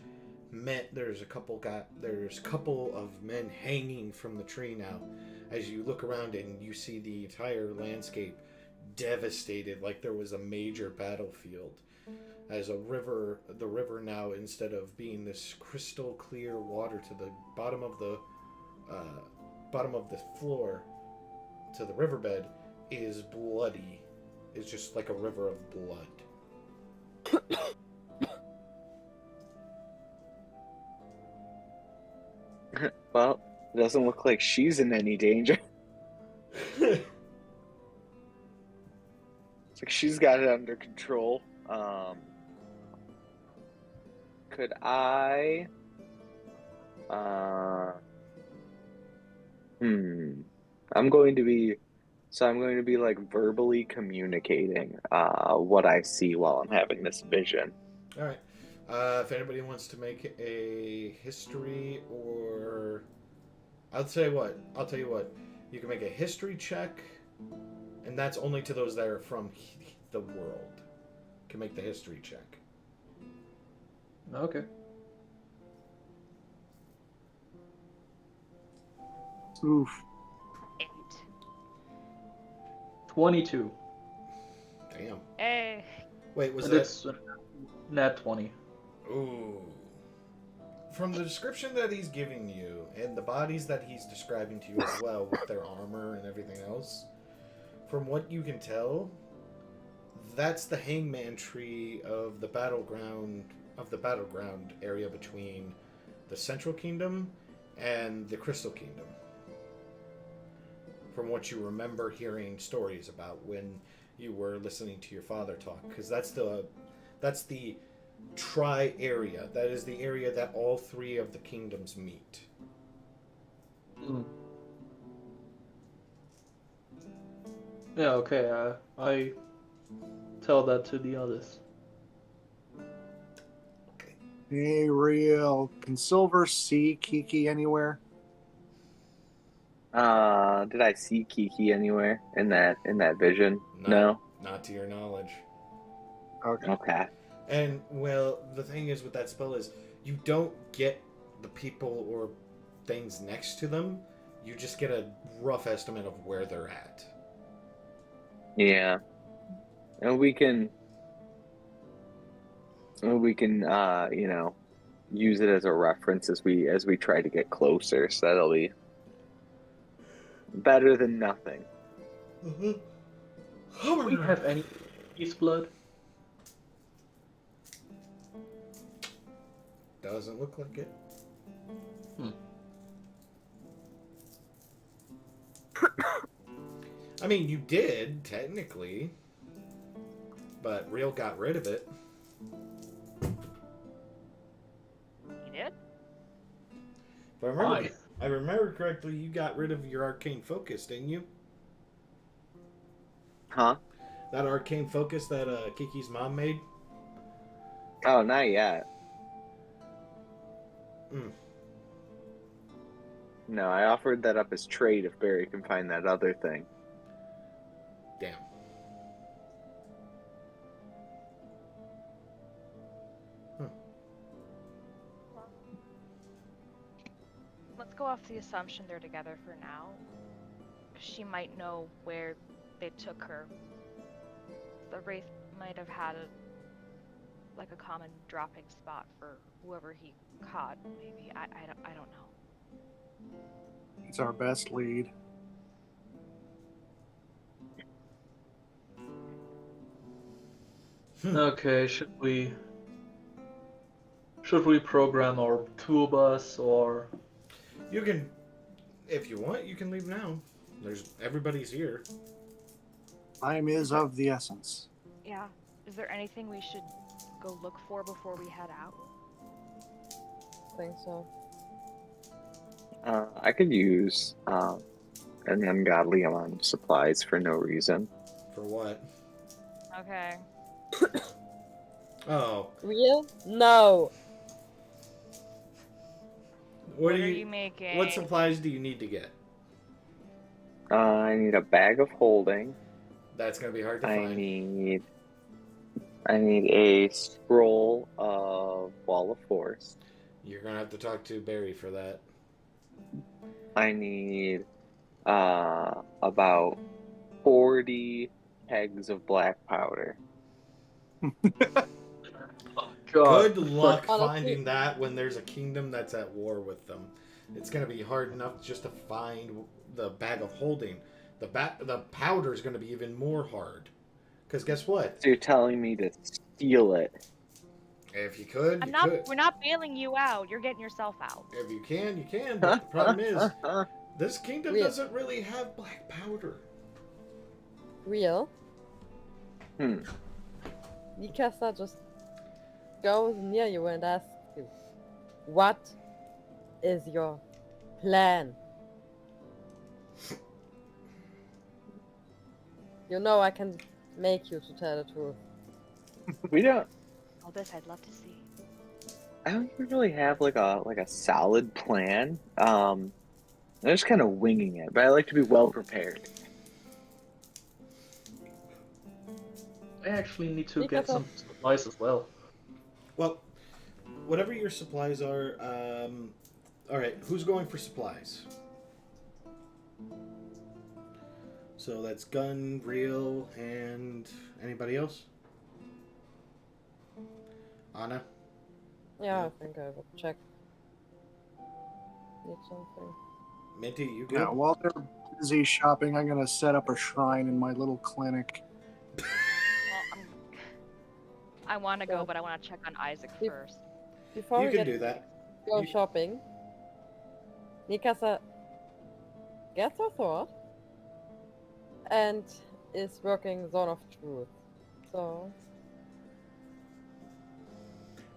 S1: a couple of men hanging from the tree now. As you look around and you see the entire landscape devastated, like there was a major battlefield. As the river now, instead of being this crystal clear water to the bottom of the floor to the riverbed, is bloody. It's just like a river of blood.
S3: Well, it doesn't look like she's in any danger. It's like she's got it under control. Could I? I'm going to be like verbally communicating what I see while I'm having this vision.
S1: All right. If anybody wants to make a history, or I'll tell you what. You can make a history check, and that's only to those that are from the world. Can make the history check.
S6: Okay.
S4: Oof.
S5: 8.
S6: 22.
S1: Damn.
S5: Hey.
S1: Wait, was
S6: And
S1: that?
S6: it's nat 20.
S1: Ooh. From the description that he's giving you, and the bodies that he's describing to you as well, with their armor and everything else, from what you can tell, that's the hangman tree of the battleground area between the Central Kingdom and the Crystal Kingdom. From what you remember hearing stories about when you were listening to your father talk, because that's the tri area. That is the area that all three of the kingdoms meet.
S6: Mm. Yeah, okay. I tell that to the others.
S4: Hey, real. Can Silver see Kiki anywhere?
S3: Did I see Kiki anywhere in that vision? No.
S1: Not to your knowledge.
S4: Okay.
S3: Okay.
S1: And, well, the thing is with that spell is you don't get the people or things next to them. You just get a rough estimate of where they're at.
S3: Yeah. And we can use it as a reference as we try to get closer. So that'll be better than nothing.
S6: Do we have any beast blood?
S1: Doesn't look like it. I mean, you did, technically. But Real got rid of it.
S5: You did?
S1: If I remember correctly, you got rid of your arcane focus, didn't you?
S3: Huh?
S1: That arcane focus that Kiki's mom made?
S3: Oh, not yet. No, I offered that up as trade if Barry can find that other thing.
S1: Damn.
S5: Let's go off the assumption they're together for now. She might know where they took her. The Wraith might have had a common dropping spot for whoever he caught. Maybe I don't know.
S4: It's our best lead.
S6: Okay, should we program our tour bus, or
S1: You can, if you want, you can leave now. Everybody's here.
S4: Time is of the essence.
S5: Yeah. Is there anything we should go look for before we head out?
S2: I think so.
S3: I could use an ungodly amount of supplies for no reason.
S1: For what?
S5: Okay.
S1: Oh,
S2: Real? No.
S1: what
S5: What
S1: do
S5: are
S1: you?
S5: you making?
S1: What supplies do you need to get?
S3: I need a bag of holding.
S1: That's gonna be hard to
S3: I
S1: find.
S3: need a scroll of Wall of Force.
S1: You're gonna have to talk to Barry for that.
S3: I need about 40 kegs of black powder.
S6: Oh god.
S1: Good luck
S2: Honestly-
S1: finding that when there's a kingdom that's at war with them. It's gonna be hard enough just to find the bag of holding. The powder is gonna be even more hard. Because guess what?
S3: So you're telling me to steal it?
S1: If you could,
S5: I'm
S1: you
S5: not.
S1: could.
S5: We're not bailing you out. You're getting yourself out.
S1: If you can, you can. But the problem is, this kingdom
S2: Real.
S1: doesn't really have black powder.
S2: Real?
S3: Hmm.
S2: Mikasa just goes near you and asks you, what is your plan? You know I can make you to tell the truth.
S3: We don't.
S5: Oh, this I'd love to see.
S3: I don't even really have like a solid plan. I'm just kind of winging it, but I like to be well prepared.
S6: I actually need to
S2: Pick
S6: get
S2: up a-
S6: some supplies as well.
S1: Well, whatever your supplies are, all right, who's going for supplies? So that's gun, reel, and anybody else? Anna?
S2: Yeah, I think I will check. Need something.
S1: Minty, you good?
S4: Yeah, while they're busy shopping, I'm gonna set up a shrine in my little clinic.
S5: Well, I want to go,
S2: Yeah.
S5: but I want to check on Isaac
S2: If-
S5: first.
S2: Before
S1: You
S2: we
S1: can
S2: get
S1: do that.
S2: go
S1: You-
S2: shopping, Mikasa gets her sword and is working Zone of Truth. So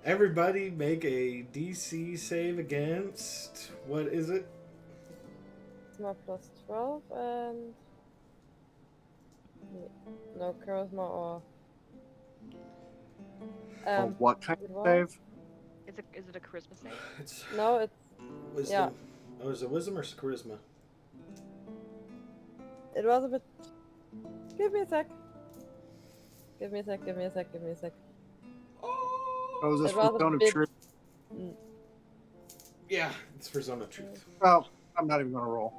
S1: Everybody make a DC save against, what is it?
S2: charisma plus 12 and no charisma or
S4: Or what kind
S2: it
S4: of
S2: was-
S4: save?
S5: Is it a charisma save?
S1: It's
S2: no, it's
S1: wisdom. Oh, is it wisdom or charisma?
S2: it was a bit. Give me a sec. Give me a sec. Give me a sec. Give me a sec.
S4: Oh, is this
S2: It was
S4: for
S2: a
S4: Zone of
S2: bit-
S4: Truth?
S1: Yeah, it's for Zone of Truth.
S4: Oh, I'm not even gonna roll.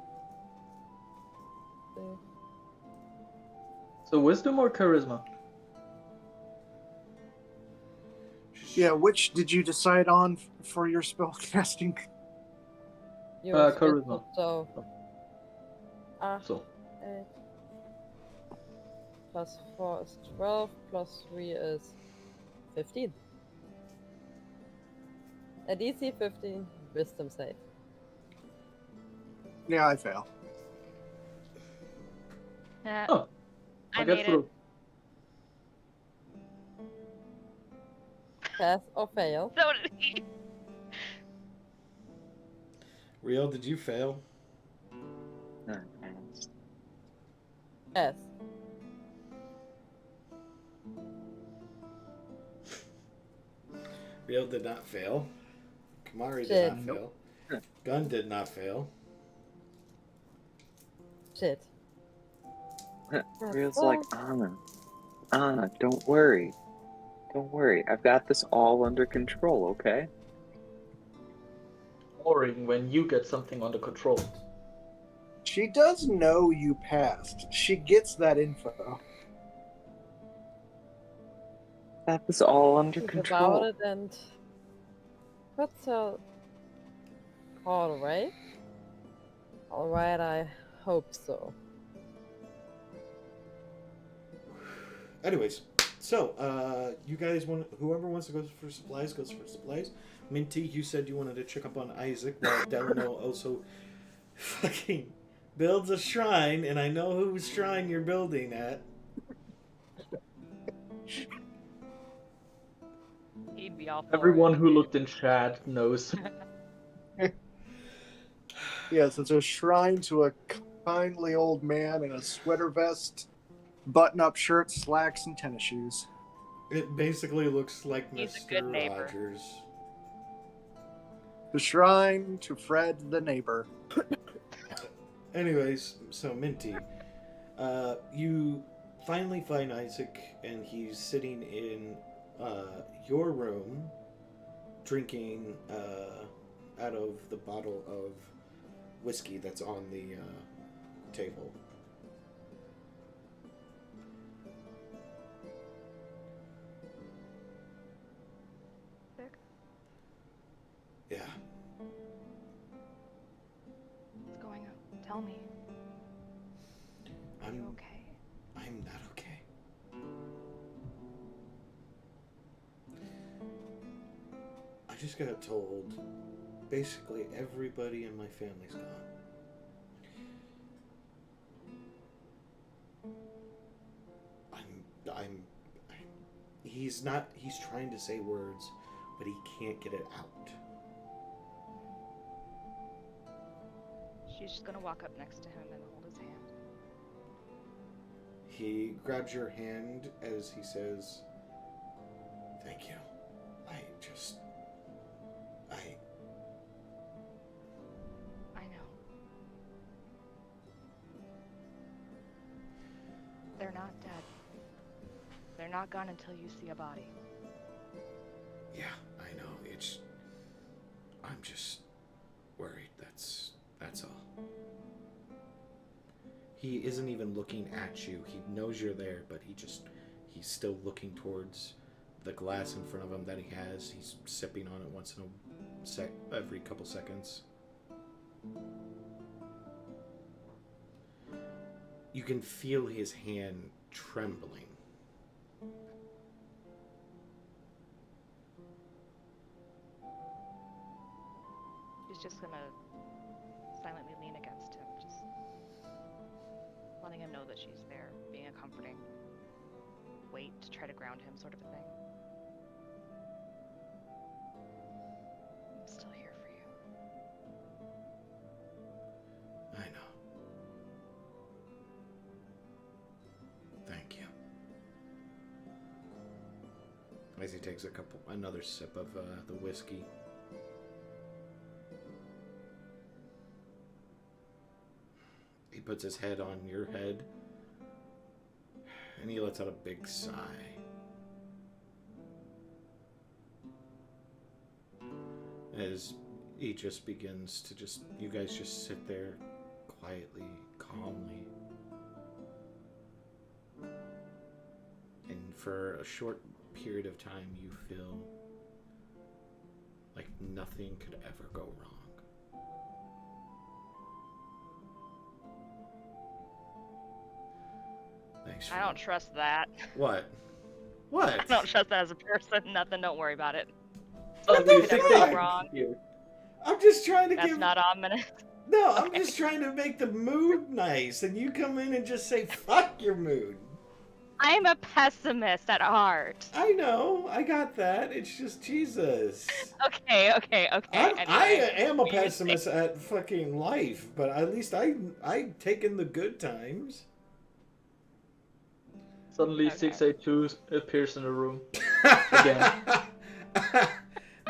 S6: So wisdom or charisma?
S4: Yeah, which did you decide on for your spell casting?
S2: You
S6: Charisma.
S2: So.
S6: So
S2: 8 plus 4 is 12, plus 3 is 15. A DC 15 wisdom save.
S4: Yeah, I fail.
S6: Oh,
S5: I
S6: get
S5: made
S6: through.
S2: Pass or fail.
S5: So did he.
S1: Real, did you fail?
S2: Pass.
S1: Real did not fail. Kamari
S2: Shit.
S1: did not fail. Gun did not fail.
S2: Shit.
S3: Real's like, Anna, don't worry. Don't worry. I've got this all under control, okay?
S6: Boring when you get something under control.
S4: She does know you passed. She gets that info.
S3: Got this all under
S2: Think
S3: control.
S2: about it and puts her call away. Alright, I hope so.
S1: Anyways, so you guys want, whoever wants to go for supplies goes for supplies. Minty, you said you wanted to check up on Isaac, while Delano also fucking builds a shrine, and I know whose shrine you're building at.
S5: He'd be all for
S6: Everyone
S5: it.
S6: who looked in chat knows.
S4: Yes, it's a shrine to a kindly old man in a sweater vest Button-up shirt, slacks, and tennis shoes.
S1: It basically looks like
S5: He's a good
S1: Mr.
S5: neighbor.
S1: Rogers.
S4: The shrine to Fred the neighbor.
S1: Anyways, so Minty, you finally find Isaac, and he's sitting in your room, drinking out of the bottle of whiskey that's on the table.
S5: Vic?
S1: Yeah.
S5: What's going on? Tell me. Are you okay?
S1: I'm not okay. I just got told basically everybody in my family's gone. He's trying to say words, but he can't get it out.
S5: She's just gonna walk up next to him and hold his hand.
S1: He grabs your hand as he says, "Thank you.
S5: I know. They're not dead. They're not gone until you see a body.
S1: Yeah, I know. I'm just worried. That's all." He isn't even looking at you. He knows you're there, but he's still looking towards the glass in front of him that he has. He's sipping on it once in every couple seconds. You can feel his hand trembling.
S5: She's just gonna silently lean against him, just letting him know that she's there, being a comforting weight to try to ground him, sort of a thing. I'm still here for you.
S1: I know. Thank you. As he takes another sip of the whiskey. He puts his head on your head, and he lets out a big sigh. As he just begins to you guys just sit there quietly, calmly. And for a short period of time, you feel like nothing could ever go wrong. Thanks.
S5: I don't trust that.
S1: What?
S5: I don't trust that as a person. Nothing. Don't worry about it.
S1: What
S6: Do you
S1: the
S6: think
S1: fuck?
S6: they
S5: Wrong.
S6: here?
S1: I'm just trying to
S5: That's
S1: give.
S5: not ominous.
S1: No, I'm
S5: Okay.
S1: just trying to make the mood nice, and you come in and just say "fuck your mood."
S5: I'm a pessimist at heart.
S1: I know, I got that. It's just Jesus.
S5: Okay.
S1: I
S5: Anyway,
S1: am a
S5: what do you
S1: pessimist at fucking life, but at least I take in the good times.
S6: Suddenly
S5: Okay.
S6: 682 appears in the room. Again.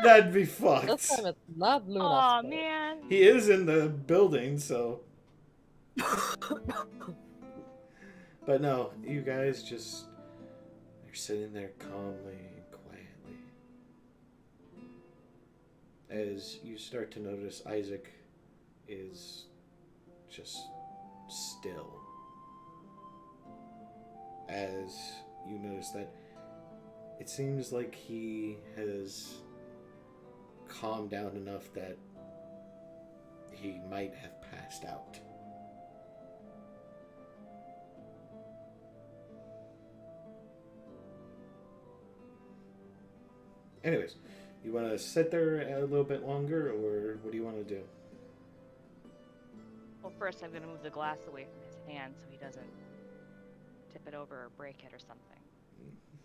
S1: That'd be
S2: This
S1: fucked.
S2: time it's not Luna's
S5: Aw,
S2: fault.
S5: man.
S1: He is in the building, so. But no, you guys just. You're sitting there calmly and quietly. As you start to notice Isaac is just still. As you notice that it seems like he has calmed down enough that he might have passed out. Anyways, you want to sit there a little bit longer, or what do you want to do?
S5: Well, first I'm gonna move the glass away from his hand so he doesn't tip it over or break it or something.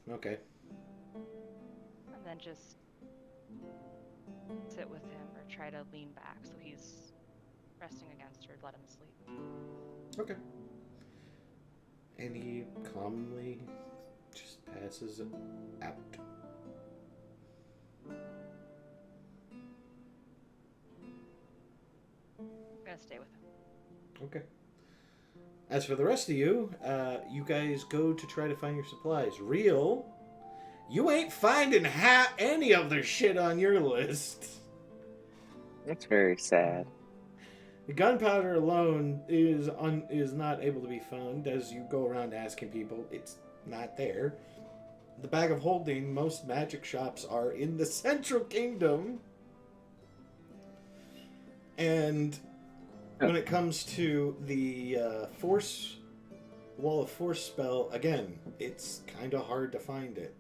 S1: Okay.
S5: And then just sit with him or try to lean back so he's resting against her, let him sleep.
S1: Okay. And he calmly just passes out.
S5: I'm gonna stay with him.
S1: Okay. As for the rest of you, you guys go to try to find your supplies. Real, you ain't finding any of their shit on your list.
S3: That's very sad.
S1: The gunpowder alone is not able to be found. As you go around asking people, it's not there. The bag of holding, most magic shops are in the Central Kingdom. And when it comes to the Wall of Force spell, again, it's kind of hard to find it.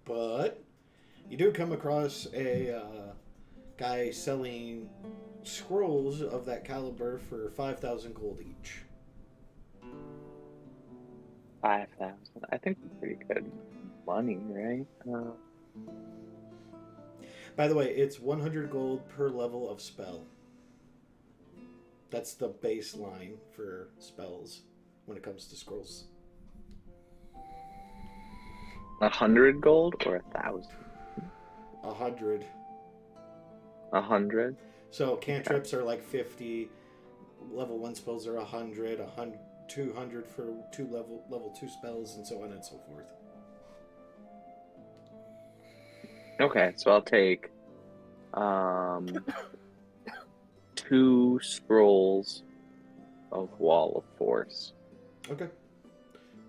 S1: But you do come across a guy selling scrolls of that caliber for 5,000 gold each.
S3: 5,000. I think that's pretty good money, right?
S1: By the way, it's 100 gold per level of spell. That's the baseline for spells when it comes to scrolls.
S3: 100 gold or 1,000?
S1: 100.
S3: 100?
S1: So cantrips are like 50. Level 1 spells are 100. 200 for level 2 spells, and so on and so forth.
S3: Okay, so I'll take 2 scrolls of Wall of Force.
S1: Okay.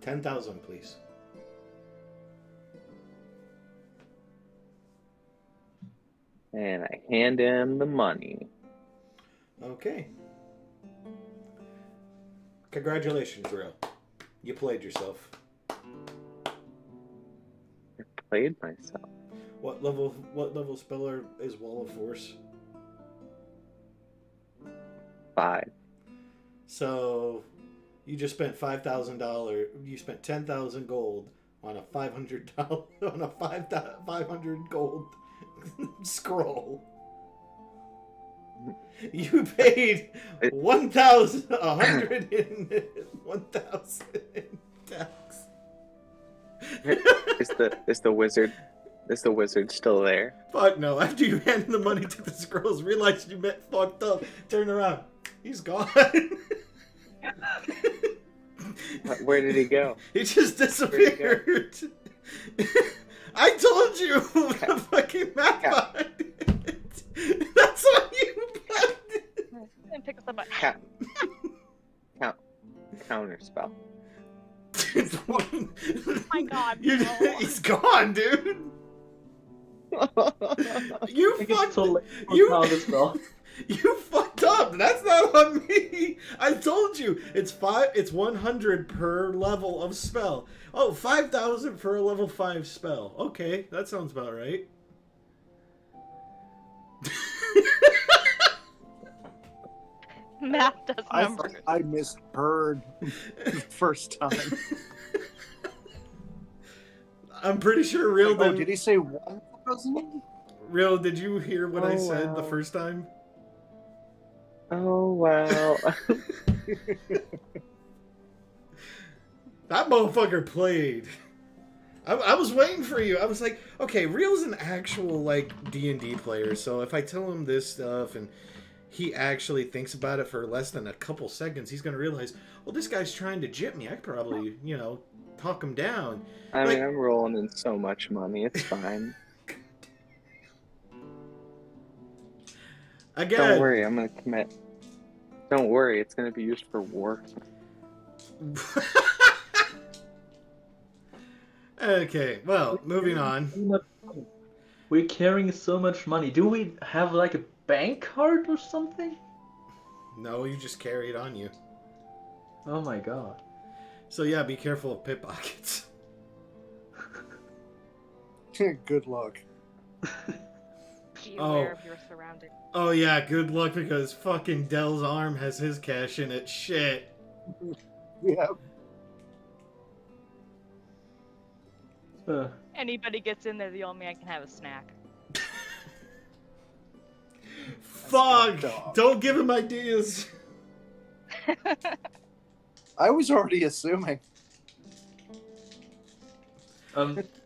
S1: 10,000, please.
S3: And I hand him the money.
S1: Okay. Congratulations, Real. You played yourself.
S3: I played myself.
S1: What level speller is Wall of Force?
S3: 5.
S1: So you just spent $5,000. You spent 10,000 gold on a $500 on a 500 gold scroll. You paid 1,100 in 1,000 in tax.
S3: Is the wizard still there?
S1: Fuck no. After you handed the money to the scrolls, realized you met fucked up. Turn around. He's gone.
S3: Where did he go?
S1: He just disappeared. I told you the fucking map behind it. That's why you found it.
S5: And pick us up.
S3: Counter spell.
S5: Oh my god,
S1: You-
S5: no.
S1: He's gone, dude. You
S6: I think it's
S1: fucked.
S6: too late for
S1: You-
S6: counter spell.
S1: You fucked up. That's not on me. I told you it's 100 per level of spell. Oh, 5,000 for a level 5 spell. Okay, that sounds about right.
S5: Math does
S4: I
S5: numbers.
S4: thought I misheard the first time.
S1: I'm pretty sure Real
S4: Oh,
S1: did.
S4: did he say 1,000?
S1: Real, did you hear what I
S3: Oh,
S1: said the
S3: wow.
S1: first time?
S3: Oh wow.
S1: That motherfucker played. I was waiting for you. I was like, okay, Real's an actual like D&D player, so if I tell him this stuff and he actually thinks about it for less than a couple seconds, he's gonna realize, well, this guy's trying to jip me. I could probably, talk him down.
S3: I
S1: Like-
S3: mean, I'm rolling in so much money. It's fine.
S1: Again.
S3: Don't worry, I'm gonna commit. Don't worry, it's gonna be used for work.
S1: Okay, well, moving on.
S6: We're carrying so much money. Do we have like a bank card or something?
S1: No, you just carry it on you.
S6: Oh my god.
S1: So yeah, be careful of pickpockets.
S4: Good luck.
S5: Be
S1: Oh.
S5: aware of your surroundings.
S1: Oh yeah, good luck because fucking Dell's arm has his cash in it. Shit.
S4: Yeah.
S5: Anybody gets in there, the old man can have a snack.
S1: Fuck!
S4: fucked up.
S1: Don't give him ideas.
S4: I was already assuming.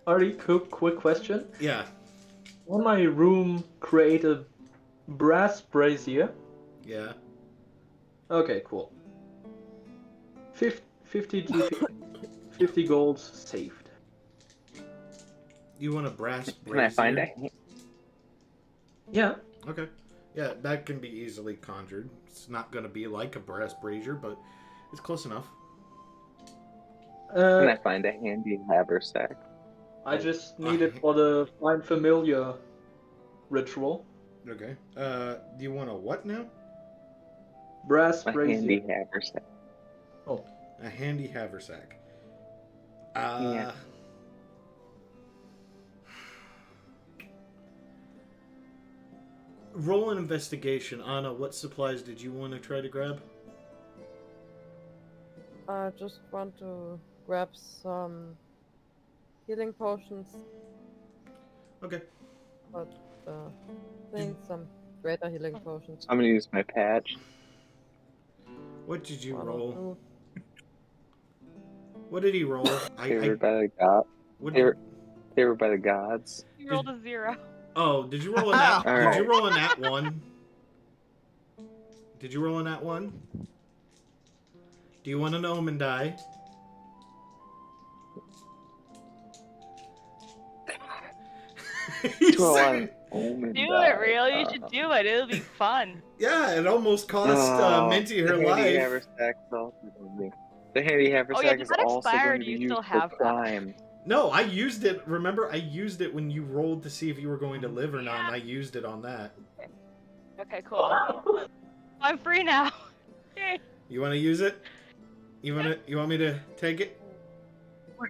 S6: Artie, quick question.
S1: Yeah.
S6: Will my room create a brass brazier?
S1: Yeah.
S6: Okay, cool. 50 GP, 50 golds saved.
S1: You want a brass brazier?
S3: Can I find a?
S6: Yeah.
S1: Okay. Yeah, that can be easily conjured. It's not going to be like a brass brazier, but it's close enough.
S3: Can I find a handy haversack?
S6: I just need it for the Find Familiar ritual.
S1: Okay. Do you want a what now?
S6: Brass
S3: A
S6: brazier.
S3: handy haversack.
S6: Oh.
S1: A handy haversack.
S3: Yeah.
S1: Roll an investigation. Anna, what supplies did you want to try to grab?
S2: I just want to grab some healing potions.
S1: Okay.
S2: But some greater healing potions.
S3: I'm gonna use my patch.
S1: What did you
S2: One or
S1: roll?
S2: two.
S1: What did he roll?
S3: Favored by the god.
S1: What
S3: Favored by the gods.
S5: You rolled a 0.
S1: Oh, did you roll a nat?
S3: All
S1: Did
S3: right.
S1: you roll a nat 1? Did you roll a nat 1? Do you want an omen die?
S3: Do it,
S5: Real. You should do it. It'll be fun.
S1: Yeah, it almost cost Minty her
S3: the handy
S1: life.
S3: haversack is also the handy haversack is
S5: that
S3: also
S5: expired,
S3: going to be
S5: you
S3: used
S5: still
S3: for
S5: have that.
S3: crime.
S1: No, I used it. Remember, I used it when you rolled to see if you were going to live or not, and I used it on that.
S5: Okay, cool. I'm free now. Yay.
S1: You want to use it? You want me to take it?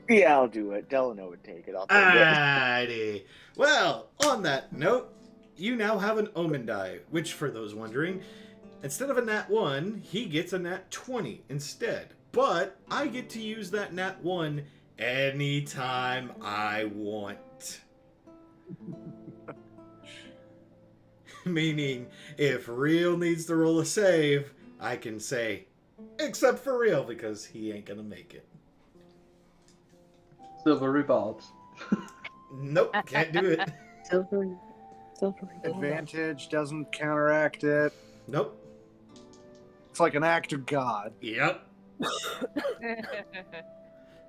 S3: Yeah, I'll do it. Delano would take it. I'll take
S1: Alrighty. Well, on that note, you now have an omen die, which, for those wondering, instead of a nat 1, he gets a nat 20 instead. But I get to use that nat 1 anytime I want. Meaning, if Real needs to roll a save, I can say, except for Real, because he ain't gonna make it.
S6: Silvery bulbs.
S1: Nope, can't do it.
S3: Silvery.
S4: Advantage doesn't counteract it.
S1: Nope.
S4: It's like an act of God.
S1: Yep.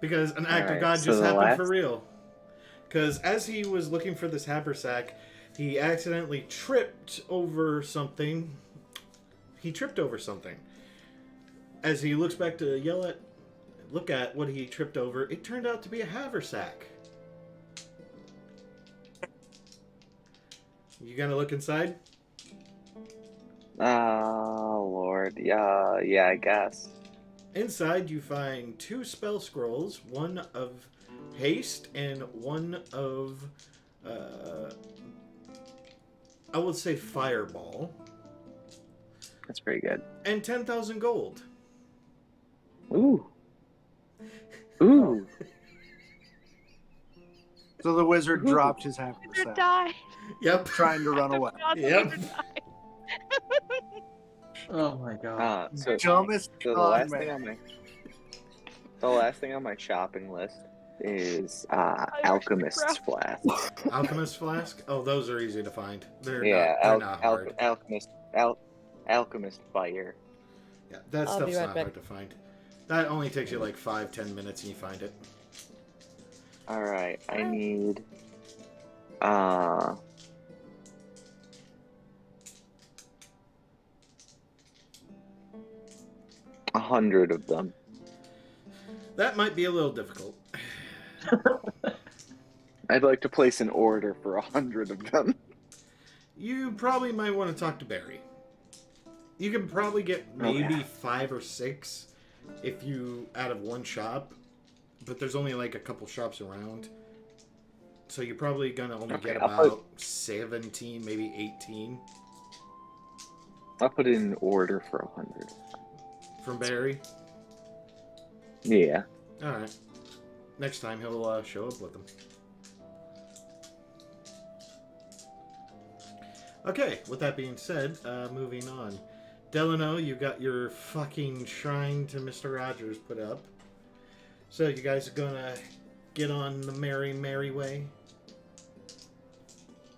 S1: Because an act of
S3: Alright,
S1: God
S3: so
S1: just
S3: the
S1: happened for
S3: last-
S1: Real. Because as he was looking for this haversack, he accidentally tripped over something. As he looks back to look at what he tripped over, it turned out to be a haversack. You gonna look inside?
S3: Oh, Lord. Yeah, I guess.
S1: Inside, you find 2 spell scrolls, one of haste and one of, I would say fireball,
S3: That's pretty good.
S1: and 10,000 gold.
S3: Ooh. Ooh.
S4: So the wizard dropped his
S5: Wizard
S4: haversack,
S5: died.
S1: Yep.
S4: trying to run away.
S5: God, the
S1: Yep.
S5: wizard died.
S6: Oh my god.
S3: So
S4: Dumbest
S3: the
S4: con
S3: last
S4: man.
S3: thing on my shopping list is
S5: wish
S3: Alchemist's
S5: we
S3: Flask.
S1: Alchemist flask? Oh, those are easy to find. They're not hard.
S3: Alchemist Fire.
S1: Yeah, that
S2: I'll
S1: stuff's
S2: be right
S1: not
S2: back.
S1: hard to find. That only takes you like 5-10 minutes and you find it.
S3: All right, I need 100 of them.
S1: That might be a little difficult.
S3: I'd like to place an order for 100 of them.
S1: You probably might want to talk to Barry. You can probably get maybe 5 or 6 if you out of one shop, but there's only like a couple shops around. So you're probably gonna only get
S3: I'll
S1: about 17, maybe 18
S3: I'll put in an order for 100.
S1: from Barry.
S3: Yeah.
S1: All right. Next time he'll show up with them. Okay. With that being said, moving on. Delano, you got your fucking shrine to Mr. Rogers put up. So you guys are gonna get on the merry way?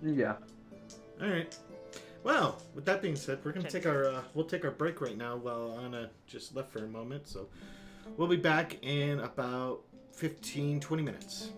S6: Yeah.
S1: Alright. Well, with that being said, we're gonna take our we'll take our break right now while Anna just left for a moment, so we'll be back in about 15-20 minutes.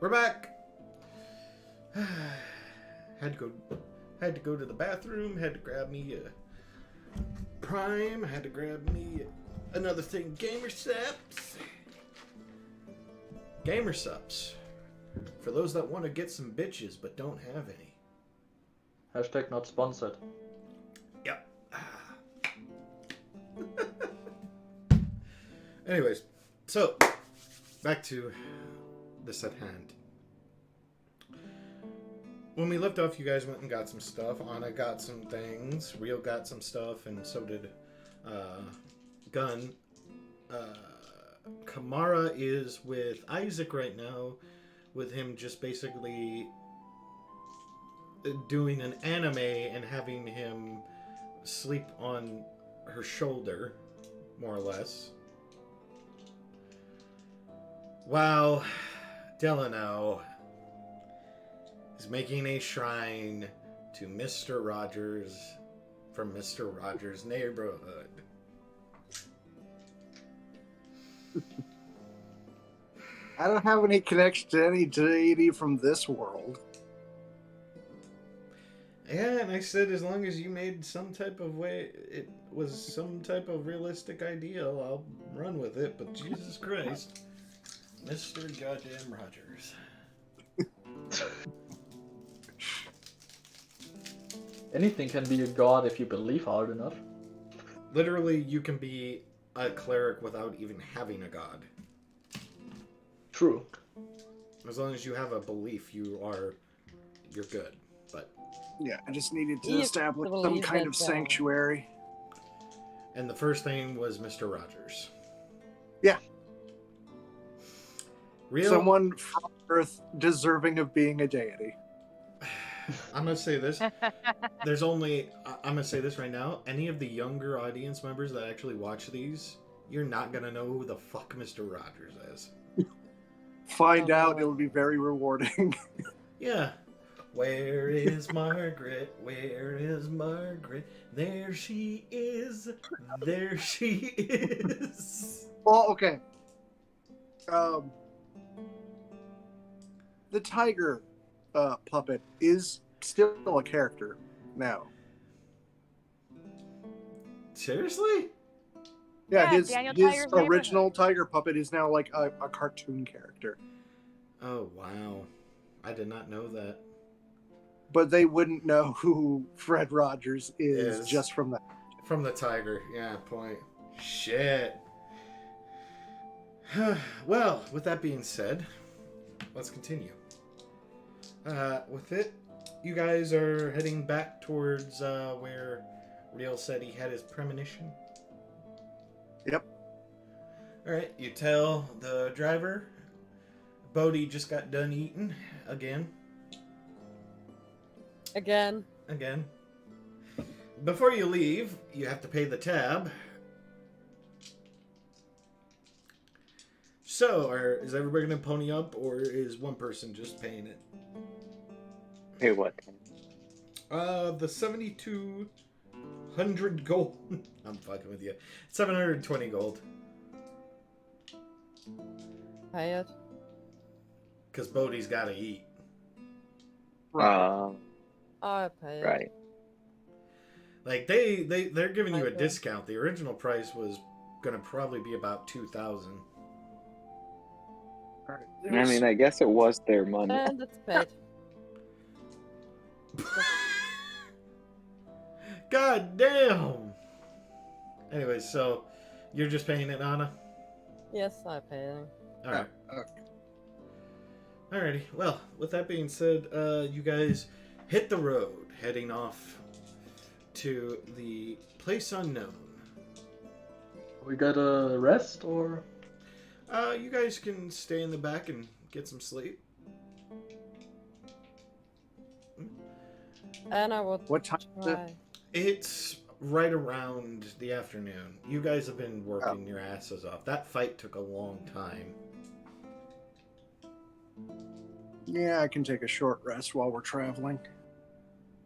S1: We're back. Had to go to the bathroom. Had to grab me a Prime. Had to grab me another thing. Gamer Subs. Gamer Subs. For those that want to get some bitches but don't have any.
S6: Hashtag not sponsored.
S1: Yep. Anyways, so back to this at hand. When we left off, you guys went and got some stuff. Anna got some things. Real got some stuff, and so did Gun. Kamara is with Isaac right now, with him just basically doing an anime and having him sleep on her shoulder, more or less. While Delano is making a shrine to Mr. Rogers from Mr. Rogers' neighborhood.
S4: I don't have any connection to any deity from this world.
S1: Yeah, and I said as long as you made some type of way, it was some type of realistic ideal, I'll run with it, but Jesus Christ. Mr. Goddamn Rogers.
S6: Anything can be a god if you believe hard enough.
S1: Literally, you can be a cleric without even having a god.
S6: True.
S1: As long as you have a belief, you're good. But
S4: Yeah, I just needed to
S2: You
S4: establish some
S2: believe
S4: kind
S2: that,
S4: of sanctuary.
S1: and the first thing was Mr. Rogers.
S4: Yeah.
S1: Real.
S4: Someone from Earth deserving of being a deity.
S1: I'm gonna say this. There's only. I'm gonna say this right now. Any of the younger audience members that actually watch these, you're not gonna know who the fuck Mr. Rogers is.
S4: Find
S2: Oh,
S4: out,
S2: no.
S4: it'll be very rewarding.
S1: Yeah. Where is Margaret? Where is Margaret? There she is. There she is.
S4: Well, okay. The tiger puppet is still a character now.
S1: Seriously?
S4: Yeah,
S5: Yeah,
S4: his
S5: Daniel Tiger's
S4: original tiger puppet is now like a cartoon character.
S1: Oh, wow. I did not know that.
S4: But they wouldn't know who Fred Rogers is
S1: Is.
S4: just from that.
S1: From the tiger. Yeah, point. Shit. Well, with that being said, let's continue. With it, you guys are heading back towards where Real said he had his premonition.
S4: Yep.
S1: Alright, you tell the driver Bodhi just got done eating again.
S2: Again.
S1: Before you leave, you have to pay the tab. So, is everybody going to pony up, or is one person just paying it?
S3: Hey, what?
S1: The 7,200 gold. I'm fucking with you. 720 gold.
S2: Pay it.
S1: Because Bodhi's got to eat.
S2: I'll pay it.
S3: Right.
S1: Like, they're giving you a
S2: Okay.
S1: discount. The original price was going to probably be about 2,000.
S3: I mean, I guess it was their money.
S2: And it's paid.
S1: God damn! Anyway, so you're just paying it, Anna?
S2: Yes, I pay it.
S1: Alright.
S4: Okay.
S1: Alrighty. Well, with that being said, you guys hit the road, heading off to the place unknown.
S6: We gotta rest, or?
S1: You guys can stay in the back and get some sleep.
S2: And I would
S4: What time is it?
S2: try.
S1: It's right around the afternoon. You guys have been working your asses off. That fight took a long time.
S4: Yeah, I can take a short rest while we're traveling.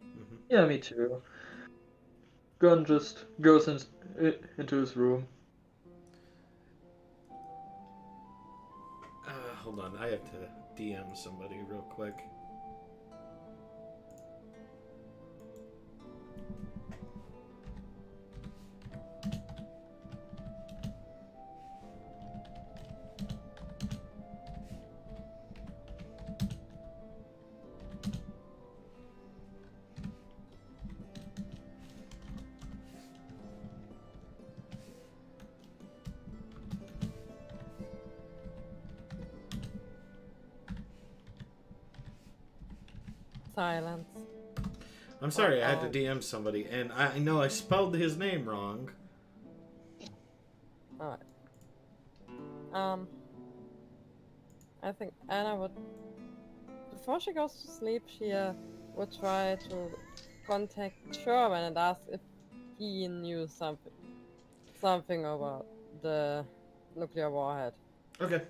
S1: Mm-hmm.
S6: Yeah, me too. Gun just goes into his room.
S1: Hold on, I have to DM somebody real quick.
S2: Silence.
S1: I'm sorry, I had
S2: Uh-oh.
S1: to DM somebody, and I know I spelled his name wrong.
S2: Alright. I think Anna would, before she goes to sleep, she would try to contact Sherman and ask if he knew something about the nuclear warhead.
S1: Okay.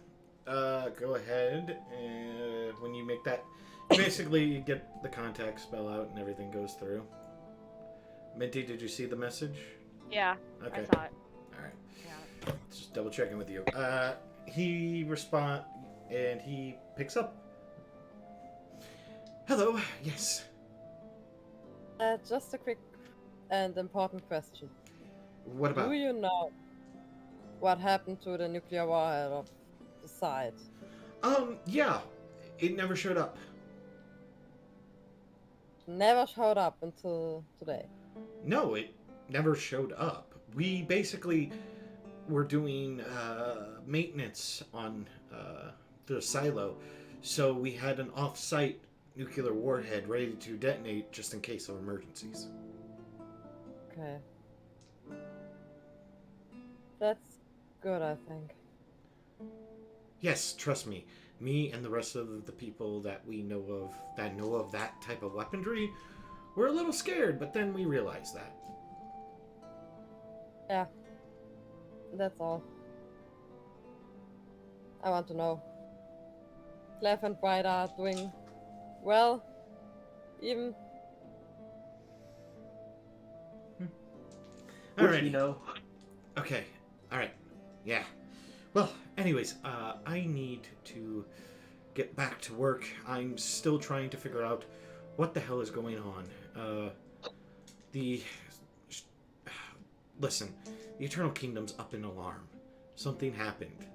S1: Go ahead, and when you make that, basically you get the contact spell out and everything goes through. Minty, did you see the message?
S5: Yeah,
S1: Okay.
S5: I saw it.
S1: Alright.
S5: Yeah.
S1: Just double checking with you. He respond and he picks up. Hello, yes.
S2: Just a quick and important question.
S1: What about?
S2: Do you know what happened to the nuclear warhead of the site?
S1: Yeah. It never showed up.
S2: Never showed up until today.
S1: No, it never showed up. We basically were doing maintenance on the silo, so we had an off-site nuclear warhead ready to detonate just in case of emergencies.
S2: Okay. That's good, I think.
S1: Yes, trust me. Me and the rest of the people that we know of that type of weaponry, we're a little scared, but then we realized that.
S2: Yeah. That's all. I want to know. Clef and Bright are doing well, even.
S6: Which we
S1: Alrighty.
S6: know.
S1: Okay. Alright. Yeah. Well, anyways, I need to get back to work. I'm still trying to figure out what the hell is going on. Listen, the Eternal Kingdom's up in alarm. Something happened.